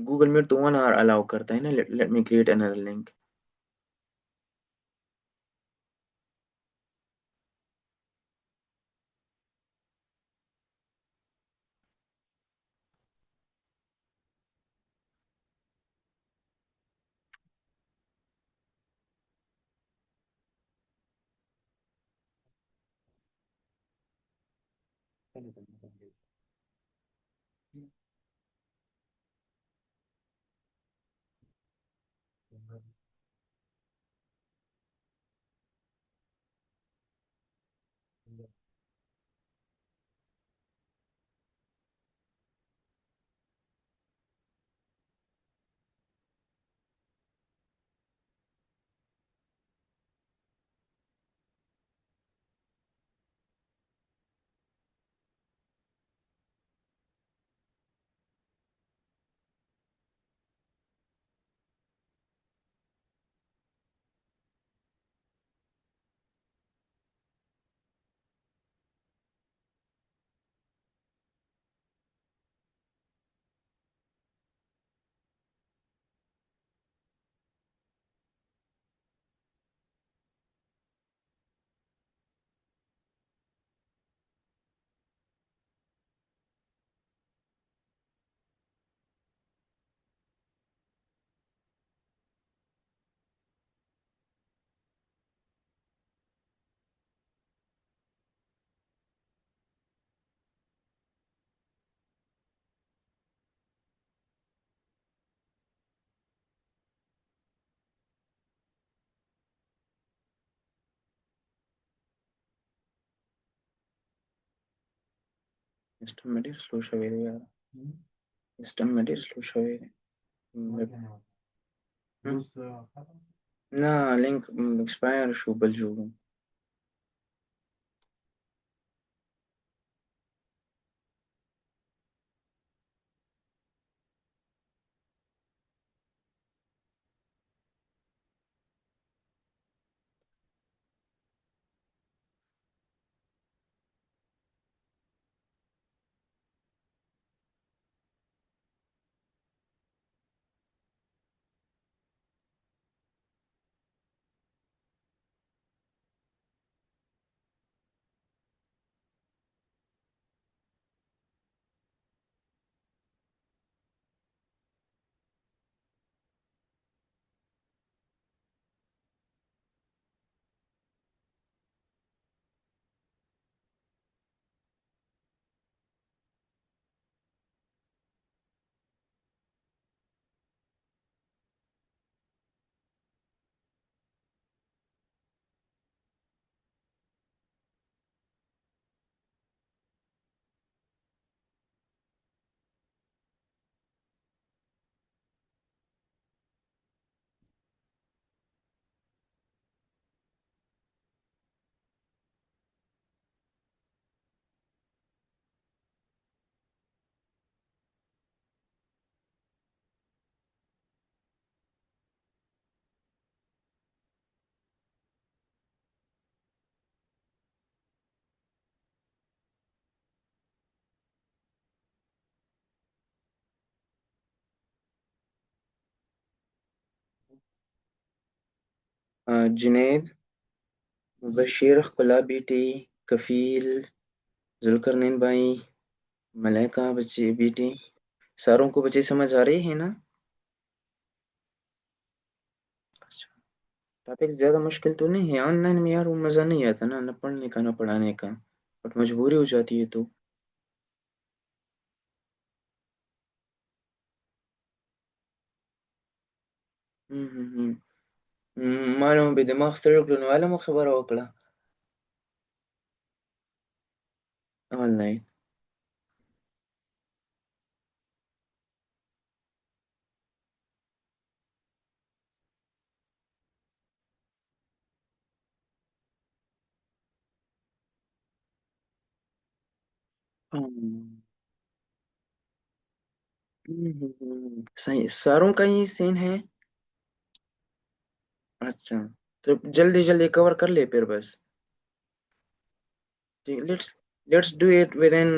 Google Meet तो 1 hour allow करता है ना. Let me create another link. استمرر slow شوية يا استمرر slow شوية. لا link expire شو بالجو. جنید، مبشر، خلا بیٹی، کفیل، ذوالقرنین بھائی، ملائکہ بچے بیٹی، ساروں کو بچے سمجھ آ رہی ہے نا؟ اچھا، ٹاپک زیادہ مشکل تو نہیں ہے؟ آن لائن میں یار وہ مزہ نہیں آتا نا، نہ پڑھنے کا نہ پڑھانے کا، بٹ مجبوری ہو جاتی ہے تو. معلوم بدماغ ستړي کړو نو عالمو خبره وکړه. آنلاین. صحیح، ساروں کا ہی سین ہے. اچھا، تو جلدی جلدی کور کر لے پھر بس. Let's do it within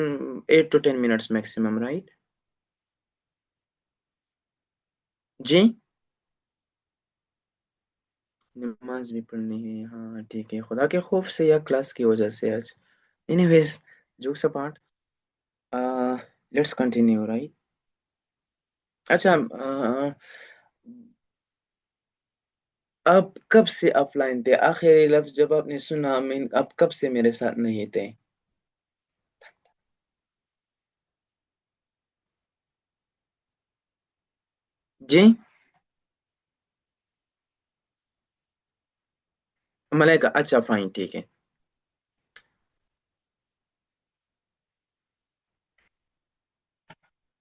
8 to 10 minutes maximum, right? جی، نماز بھی پڑھنی ہے، ہاں ٹھیک ہے، خدا کے خوف سے یا کلاس کی وجہ سے آج. Anyways, jokes apart, let's continue, right? اچھا، آپ کب سے آف لائن تھے؟ آخری لفظ جب آپ نے سنا آپ کب سے میرے ساتھ نہیں تھے؟ جی، ملائکہ، اچھا فائن، ٹھیک ہے.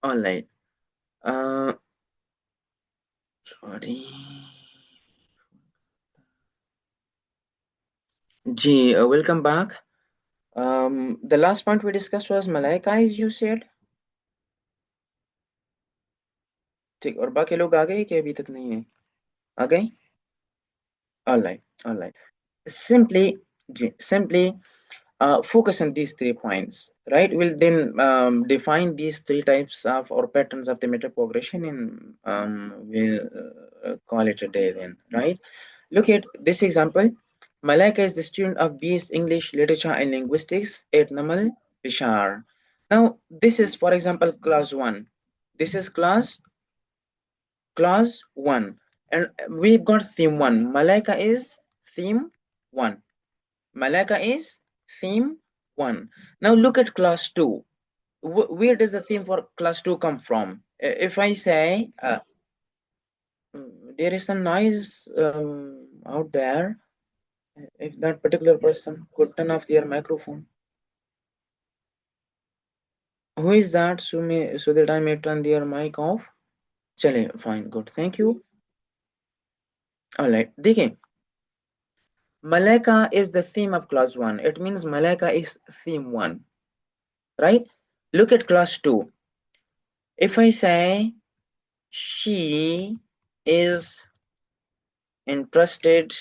Online. سوری. جی، welcome back. The last point we discussed was Malaika, as you said. ٹھیک، اور باقی لوگ آ گئے کہ ابھی تک نہیں ہے؟ آ گئے؟ On line, on line. Simply focus on these 3 points, right? We'll then define these 3 types of or patterns of the meta progression, and we'll call it a day then, right? Look at this example. Malaika is the student of BS English Literature and Linguistics at Namal Bishar. Now, this is, for example, class 1. This is class 1. And we've got theme 1. Malaika is theme 1. Malaika is theme 1. Now look at class 2. Where does the theme for class 2 come from? If I say, there is some noise out there, if that particular person could turn off their microphone. Who is that? So that I may turn their mic off. चले, fine, good, thank you. All right, देखिए, Malaika is the theme of class 1. It means Malaika is theme 1, right? Look at class 2. If I say she is interested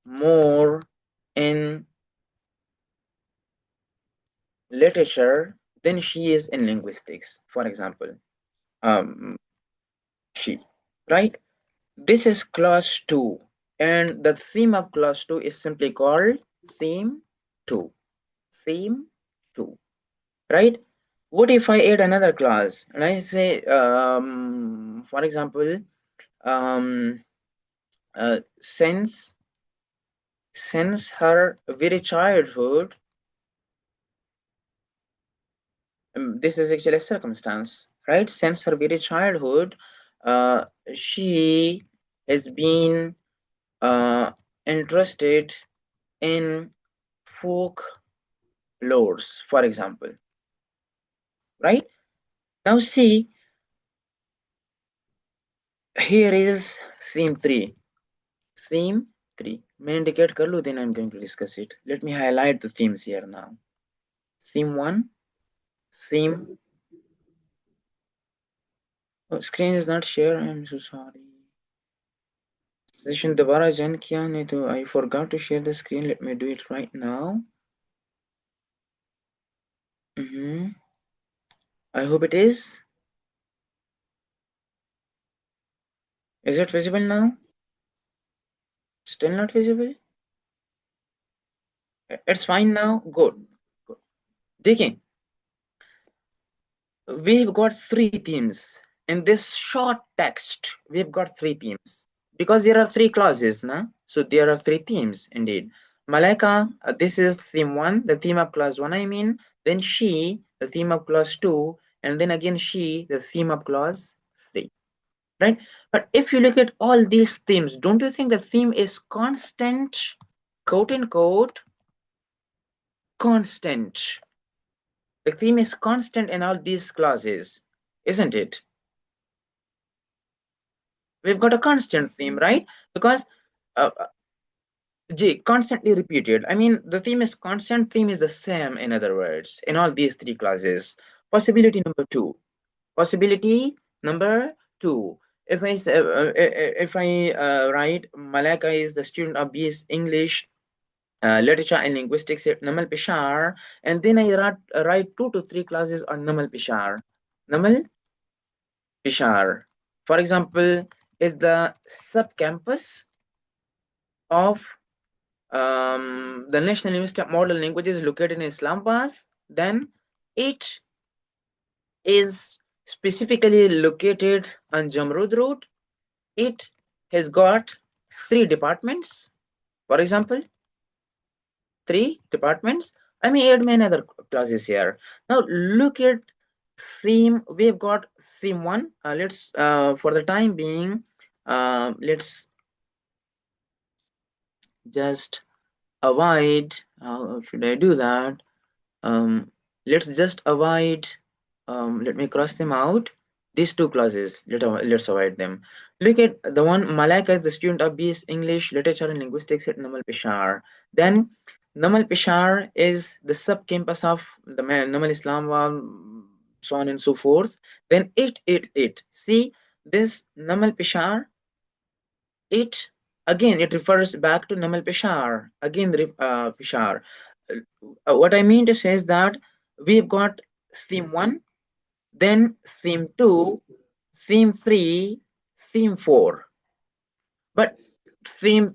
more in literature than she is in linguistics, for example. Um, she, right? This is class 2, and the theme of class 2 is simply called theme 2. Theme 2, right? What if I add another class and I say, for example, um, since her very childhood, this is actually a circumstance, right? Since her very childhood, uh, she has been interested in folk lores, for example, right? Now see, here is theme 3. Theme 3. मैं indicate कर लूँ, then I'm going to discuss it. Let me highlight the themes here now. Theme 1, theme. Oh, screen is not shared. I'm so sorry. Session दोबारा join किया नहीं तो I forgot to share the screen. Let me do it right now. I hope it is. Is it visible now? Still not visible? It's fine now. Good. Good. देखिए, we've got 3 themes in this short text. We've got 3 themes because there are 3 clauses, na? So there are 3 themes indeed. Malaika, this is theme 1, the theme of clause 1, I mean. Then she, the theme of clause 2, and then again she, the theme of clause 3, right? But if you look at all these themes, don't you think the theme is constant, quote unquote, constant? The theme is constant in all these clauses, isn't it? We've got a constant theme, right? Because uh, constantly repeated. I mean, the theme is constant, theme is the same, in other words, in all these 3 clauses. Possibility number 2. Possibility number 2. If I say, if I write Malaka is the student of BS English, literature and linguistics at Namal Peshawar, and then I write 2 to 3 clauses on Namal Peshawar. Namal Peshawar, for example, is the sub-campus of the National University of Modern Languages located in Islamabad. Then it is specifically located on Jamrud Road. It has got 3 departments, for example, 3 departments. I may add many other classes here. Now look at theme. We've got theme 1. Let's for the time being, let's just avoid, how should I do that? um, let's just avoid, let me cross them out, these 2 clauses. Let's avoid them. Look at the one, Malaka is the student of BS English Literature and Linguistics at Namal Peshawar. Then Namal Peshawar is the sub-campus of the Namal Islamabad, so on and so forth. Then it see this Namal Peshawar, it again, it refers back to Namal Peshawar, again Peshawar. What I mean to say is that we've got theme 1, then theme 2, theme 3, theme 4. But theme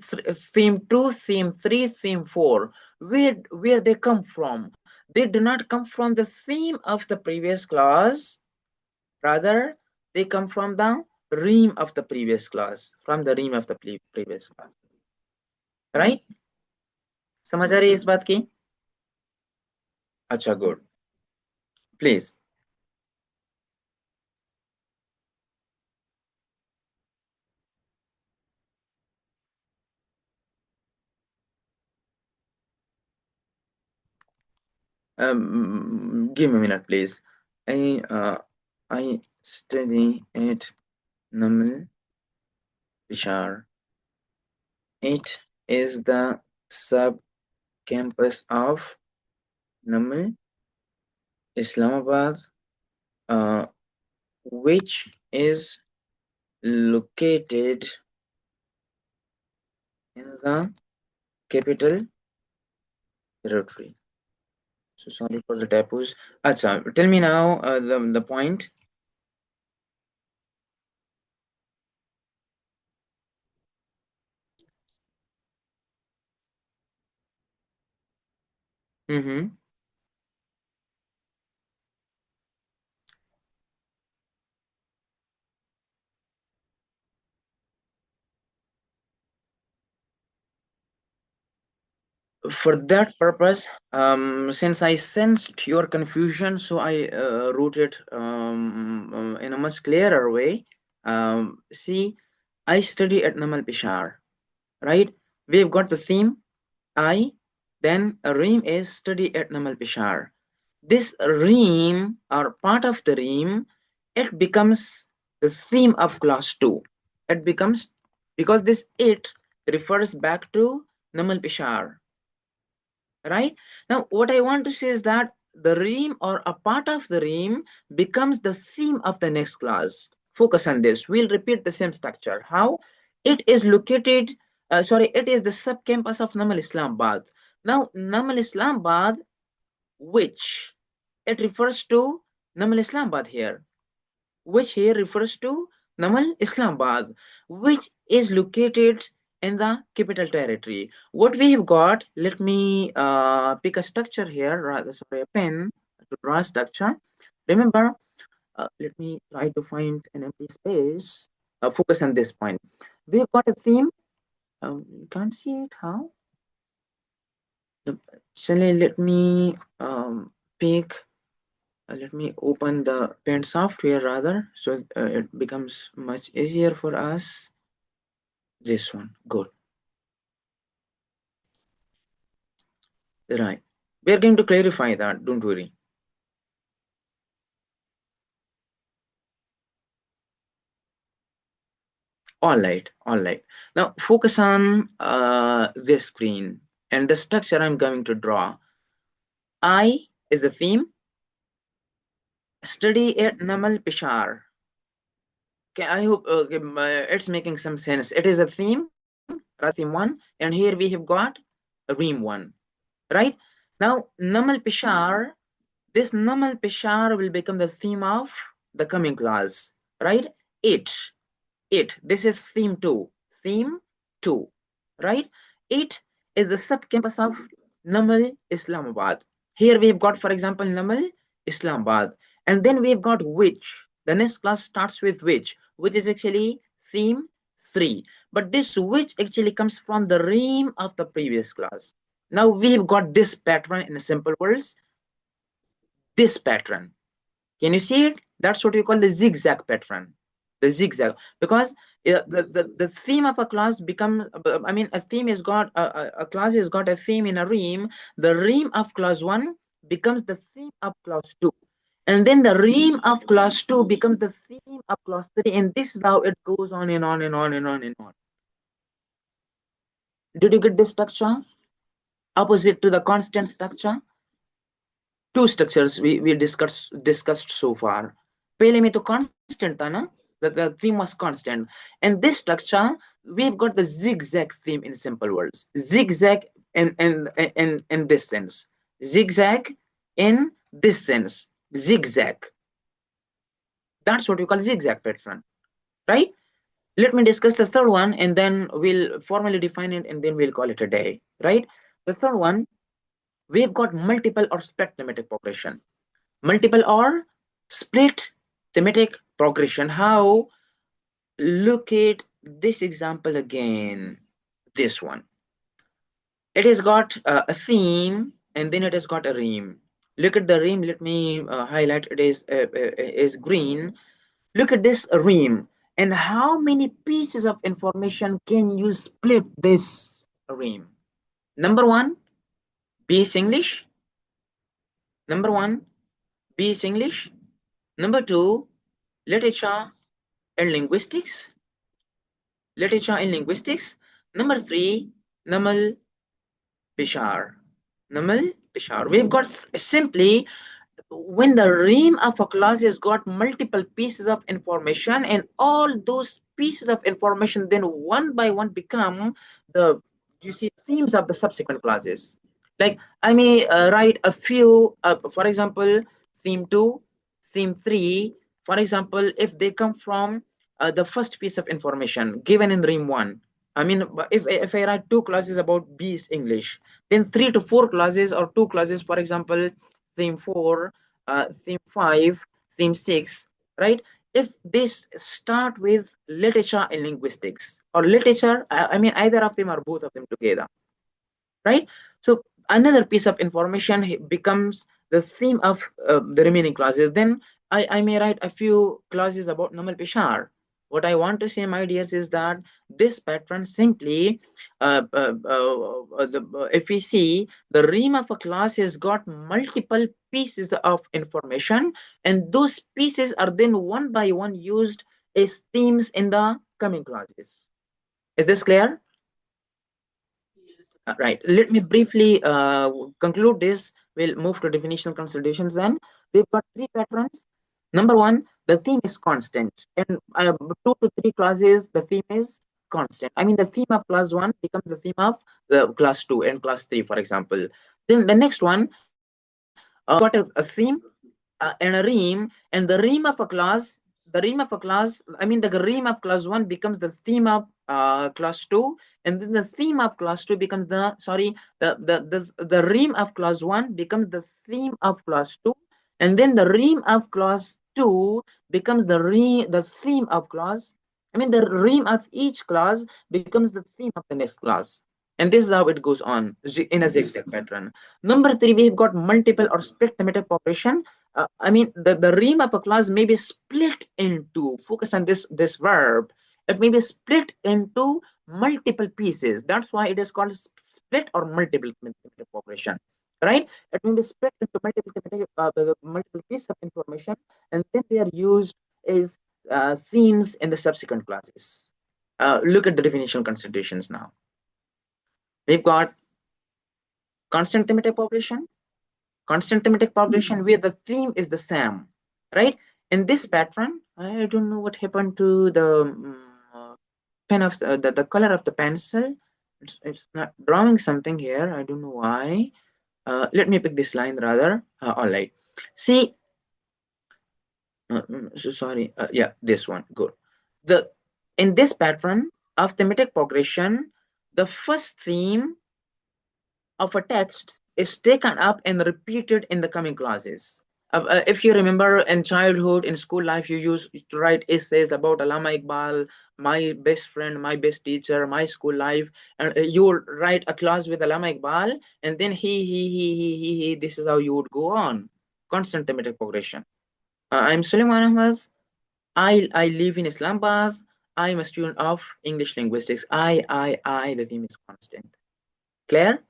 2, theme 3, theme 4, where they come from? They do not come from the theme of the previous class, rather they come from the Rheme of the previous class, from the Rheme of the previous class, right? समझ आ रही है इस बात की? अच्छा, good. Please. Give me a minute, please. I study at Namal Bishar. It is the sub campus of Namal Islamabad, uh, which is located in the capital territory. So sorry for the typos. Acha, tell me now the point. Mm-hmm. For that purpose, since I sensed your confusion, so I wrote it in a much clearer way. See, I study at Namal Pishar, right? We've got the theme I, then Rheme is study at Namal Pishar. This Rheme or part of the Rheme, it becomes the theme of class 2. It becomes because this it refers back to Namal Pishar, right? Now, what I want to say is that the Rheme or a part of the Rheme becomes the theme of the next class. Focus on this. We'll repeat the same structure. How? It is located, it is the sub-campus of Namal Islamabad. Now, Namal Islamabad, which it refers to Namal Islamabad here, which here refers to Namal Islamabad, which is located in the capital territory. What we have got, let me pick a structure here, rather, sorry, a pen to draw a structure. Remember, let me try to find an empty space. Focus on this point. We've got a theme. You can't see it. How? Actually, let me pick let me open the paint software rather so it becomes much easier for us. This one, good. Right, we are going to clarify that, don't worry. All right, now focus on this screen and the structure I'm going to draw. I is the theme, study at Namal Pishar. Okay, I hope it's making some sense. It is a theme, theme 1, and here we have got a Rheme 1, right? Now, Namal Pishar, this Namal Pishar will become the theme of the coming class, right? It, this is theme 2, theme 2, right? It is the sub-campus of Namal Islamabad. Here we have got, for example, Namal Islamabad, and then we have got which. The next class starts with which is actually theme 3. But this which actually comes from the Rheme of the previous class. Now we've got this pattern in simple words. This pattern. Can you see it? That's what we call the zigzag pattern. The zigzag, because the theme of a class becomes, I mean, a theme has got a class has got a theme in a Rheme. The Rheme of class 1 becomes the theme of class 2. And then the Rheme of class 2 becomes the theme of class 3. And this is how it goes on and on and on and on and on. Did you get this structure? Opposite to the constant structure? Two structures we discussed so far. Pehle mein to constant tha na, the theme was constant, and this structure we've got the zigzag theme in simple words. Zigzag in this sense, zigzag in this sense, zigzag. That's what we call zigzag pattern, right? Let me discuss the third one and then we'll formally define it and then we'll call it a day, right? The third one, we've got multiple or split thematic progression. Multiple or split thematic progression. How? Look at this example again. This one. It has got a theme and then it has got a Rheme. Look at the Rheme. Let me highlight. It is green. Look at this Rheme. And how many pieces of information can you split this Rheme? Number one, BS English. Number one, B is English. Number two, literature and linguistics. Literature and linguistics. Number three, Namal Pishar. Namal Pishar. We've got simply when the ream of a class has got multiple pieces of information, and all those pieces of information then one by one become the, you see, themes of the subsequent classes. Like I may write a few, for example, theme 2, theme 3, for example, if they come from the first piece of information given in ream 1. I mean, if I write two classes about B's English, then 3 to 4 classes or two classes, for example, theme 4, theme 5, theme 6, right? If this start with literature and linguistics, or literature, I mean, either of them or both of them together, right? So another piece of information becomes the theme of the remaining clauses. Then I may write a few clauses about Namal Pishar. What I want to say, my dears, is that this pattern simply, if we see the ream of a class has got multiple pieces of information, and those pieces are then one by one used as themes in the coming classes. Is this clear? Right. Let me briefly conclude this. We'll move to definitional considerations then. We've got three patterns. Number one, the theme is constant. And 2 to 3 classes, the theme is constant. I mean, the theme of class 1 becomes the theme of the class 2 and class 3, for example. Then the next one, we've got a theme and a ream, and the ream of a class, I mean, the ream of class 1 becomes the theme of class 2, and then the theme of class 2 becomes the, sorry, the ream of class 1 becomes the theme of class 2, and then the ream of class 2 becomes the theme of class, I mean, the ream of each class becomes the theme of the next class. And this is how it goes on in a zigzag pattern. Number three, we've got multiple or split thematic progression. I mean, the ream of a class may be split into, focus on this verb, it may be split into multiple pieces. That's why it is called split or multiple thematic progression, right? It may be split into multiple pieces of information, and then they are used as themes in the subsequent classes. Look at the definitional considerations now. We've got constant thematic progression, where the theme is the same, right? In this pattern, I don't know what happened to the pen of the color of the pencil. It's not drawing something here. I don't know why. Let me pick this line rather. All right. See, so sorry. Yeah, this one. Good. The In this pattern of thematic progression, the first theme of a text is taken up and repeated in the coming classes. If you remember in childhood, in school life, you used to write essays about Allama Iqbal, my best friend, my best teacher, my school life, and you would write a class with Allama Iqbal, and then he. This is how you would go on. Constant thematic progression. I'm Suleiman Ahmad. I live in Islamabad. I'm a student of English linguistics. I. The theme is constant. Clear?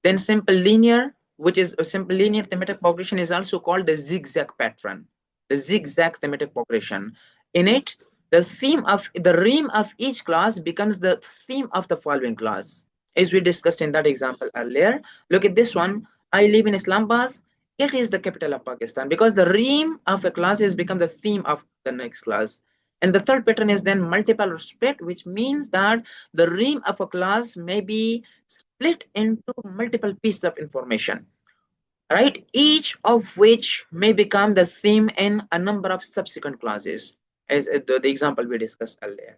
Then simple linear, which is a simple linear thematic progression, is also called the zigzag pattern. The zigzag thematic progression. In it, the ream of each class becomes the theme of the following class. As we discussed in that example earlier, look at this one. I live in Islamabad. It is the capital of Pakistan, because the ream of a class has become the theme of the next class. And the third pattern is then multiple or split, which means that the ream of a class may be split into multiple pieces of information, right? Each of which may become the theme in a number of subsequent classes, as the example we discussed earlier.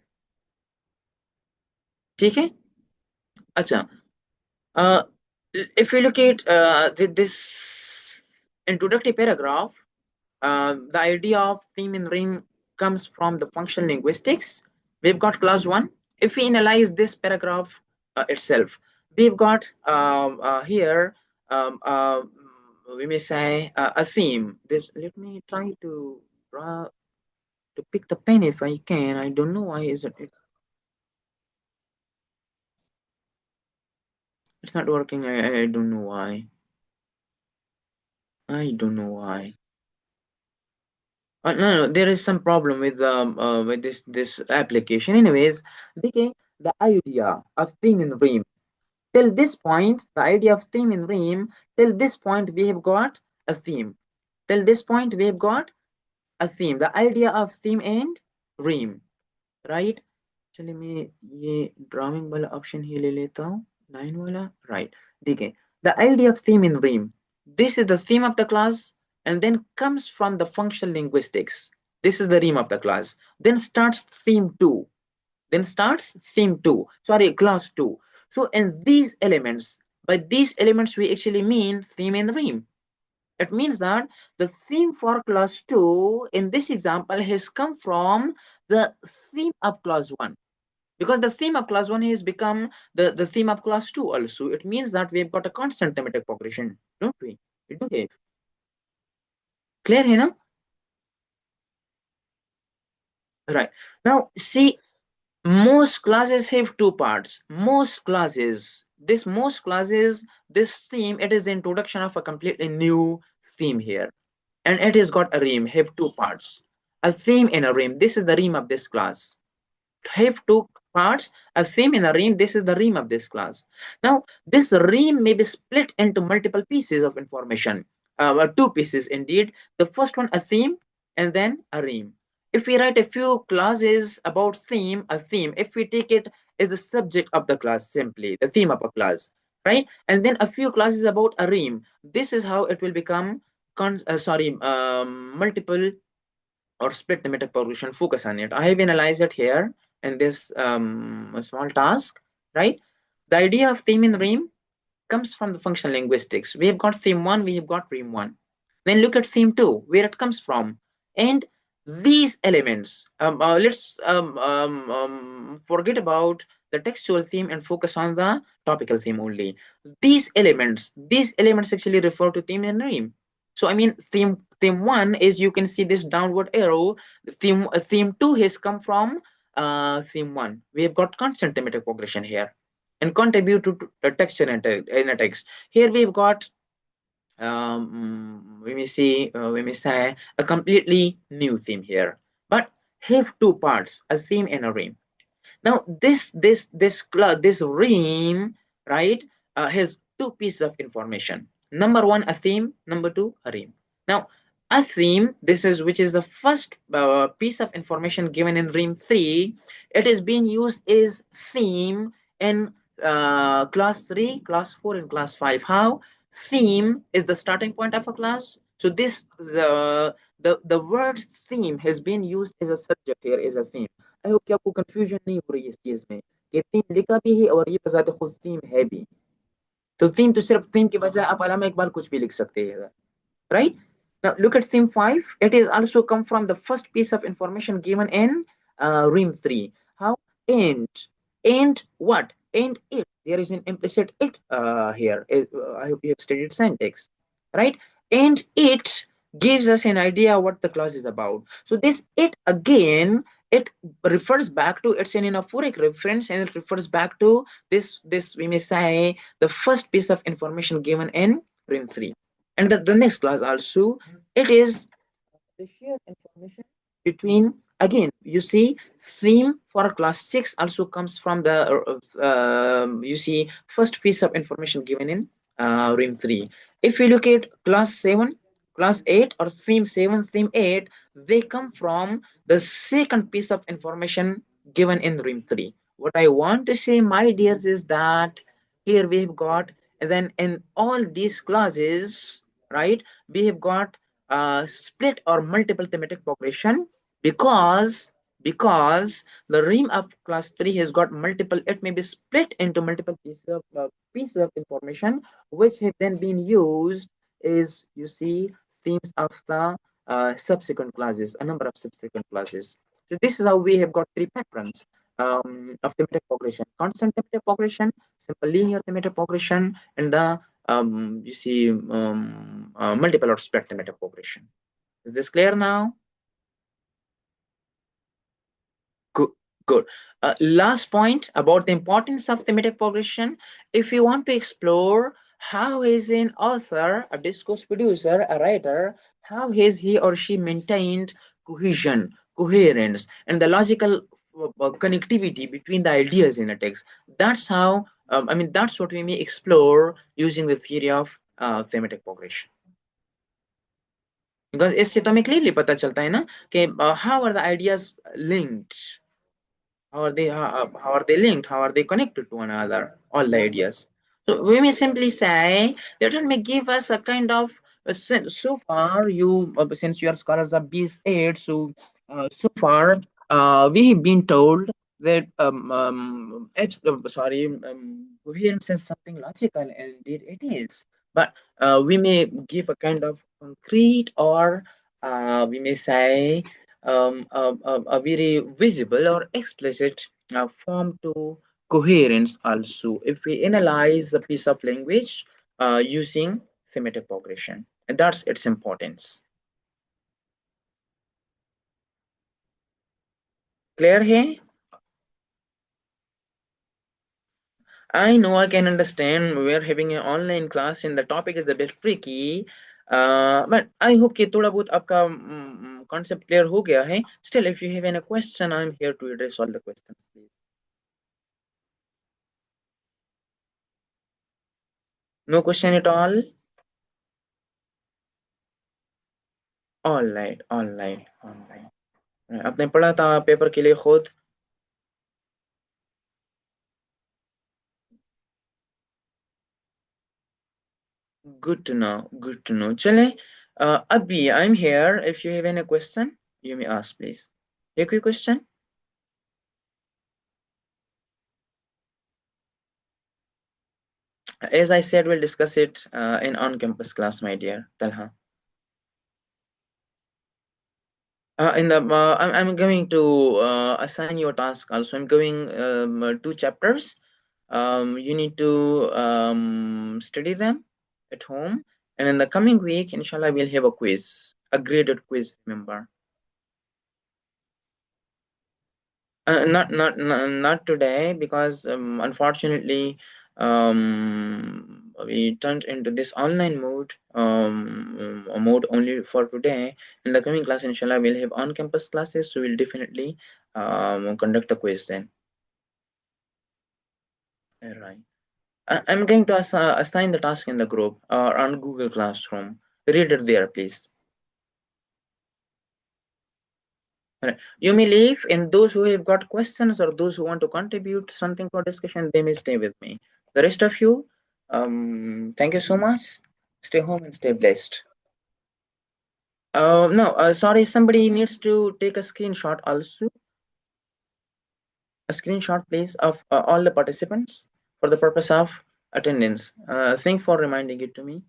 Okay? Acha. If we look at this introductory paragraph, the idea of theme in ring comes from the functional linguistics. We've got class 1. If we analyze this paragraph itself, we've got here, we may say a theme. Let me try to pick the pen if I can. I don't know why is it's not working. I don't know why. I don't know why. No, there is some problem with this application. Anyways, okay, the idea of theme in Rheme. Till this point, the idea of theme in Rheme. Till this point, we have got a theme. Till this point, we have got a theme. The idea of theme and Rheme, right? चलिए मैं ये drawing वाला option ही ले लेता हूँ 9 वाला right देखिए the idea of theme in Rheme. This is the theme of the class and then comes from the functional linguistics. This is the Rheme of the class. Then starts theme 2. Then starts theme 2. Sorry, class 2. So in these elements, by these elements we actually mean theme in Rheme. It means that the theme for class 2 in this example has come from the theme of class 1, because the theme of class 1 has become the theme of class 2 also. It means that we've got a constant thematic progression, don't we? We do have. Clear here now? Right. Now, see, most classes have two parts. Most classes, this theme, it is the introduction of a completely new theme here. And it has got a Rheme, have two parts. A theme and a Rheme. This is the Rheme of this class. Have two parts, a theme and a Rheme. This is the Rheme of this class. Now, this Rheme may be split into multiple pieces of information, two pieces indeed. The first one, a theme, and then a Rheme. If we write a few clauses about theme, a theme, if we take it as the subject of the class, simply the theme of a class, right? And then a few clauses about a Rheme. This is how it will become, multiple or split the meta progression. Focus on it. I have analyzed it here in this small task, right? The idea of theme in Rheme comes from the functional linguistics. We have got theme 1, we have got Rheme 1. Then look at theme 2, where it comes from. And these elements, let's forget about the textual theme and focus on the topical theme only. These elements actually refer to theme and Rheme. So I mean, theme 1 is, you can see this downward arrow. Theme 2 has come from theme 1. We have got constant thematic progression here and contribute to the texture and text. Here we've got we may say a completely new theme here, but have two parts, a theme and a Rheme. Now this Rheme, right, has two pieces of information. Number one, a theme. Number two, a Rheme. Now a theme, this is which is the first piece of information given in Rheme 3. It is being used as theme in class 3, class 4, and class 5. How? Theme is the starting point of a class. So this the word theme has been used as a subject here, as a theme. I hope कि आपको confusion नहीं हो रही है इस चीज में, ये थीम लिखा भी है और ये बजाते खुद थीम है भी। तो थीम तो सिर्फ थीम के बजाय आप अलामा इकबाल कुछ भी लिख सकते हैं, right? Now look at theme 5. It is also come from the first piece of information given in Rheme 3. How? And what? And it. There is an implicit it here. I hope you have studied syntax, right? And it gives us an idea what the clause is about. So this it again, it refers back to, it's an anaphoric reference, and it refers back to this we may say the first piece of information given in Rheme 3. And the next class also, it is the shared information between, again you see theme for class 6 also comes from the you see first piece of information given in Rheme 3. If you look at class 7, class 8, or theme 7, theme 8, they come from the second piece of information given in Rheme 3. What I want to say, my dears, is that here we've got, and then in all these classes, right, we have got split or multiple thematic progression, because the Rheme of class 3 has got multiple, it may be split into multiple pieces of information, which have then been used is, you see, themes of the subsequent classes, a number of subsequent classes. So this is how we have got three patterns of thematic progression: constant thematic progression, simple linear thematic progression, and the you see multiple or split thematic progression. Is this clear now? Good. Good. Last point about the importance of thematic progression. If you want to explore How is an author, a discourse producer, a writer, how has he or she maintained cohesion, coherence, and the logical connectivity between the ideas in a text? That's how, I mean, that's what we may explore using the theory of thematic progression. Because इससे तो हमें clearly पता चलता है ना कि how are the ideas linked? How are they linked? How are they connected to one another? All the ideas. So we may simply say that it may give us a kind of a sense. So far, you since you are scholars of BS8, so far we have been told that coherence is something logical, and indeed it is. But we may give a kind of concrete, or we may say a very visible or explicit form to coherence also if we analyze a piece of language using thematic progression, and that's its importance. Clear here? I know, I can understand we're having an online class and the topic is a bit tricky, but I hope कि थोड़ा बहुत आपका concept clear हो गया है. Still, if you have any question, I'm here to address all the questions, please. No question at all? All right. आपने पढ़ा था पेपर के लिए खुद? Good to know. चले, Abhi, I'm here. If you have any question, you may ask, please. A quick question? As I said, we'll discuss it in on-campus class, my dear Talha. I'm going to assign you a task also. I'm going 2 chapters. You need to study them at home, and in the coming week, inshallah, we'll have a quiz, a graded quiz, remember. Not today, because unfortunately we turned into this online mode only for today. In the coming class, inshallah, we'll have on-campus classes, so we'll definitely conduct a quiz then. All right. I'm going to assign the task in the group or on Google Classroom. Read it there, please. Right. You may leave, and those who have got questions or those who want to contribute something for discussion, they may stay with me. The rest of you, thank you so much. Stay home and stay blessed. No, sorry, somebody needs to take a screenshot also. A screenshot, please, of all the participants for the purpose of attendance. Thank for reminding it to me.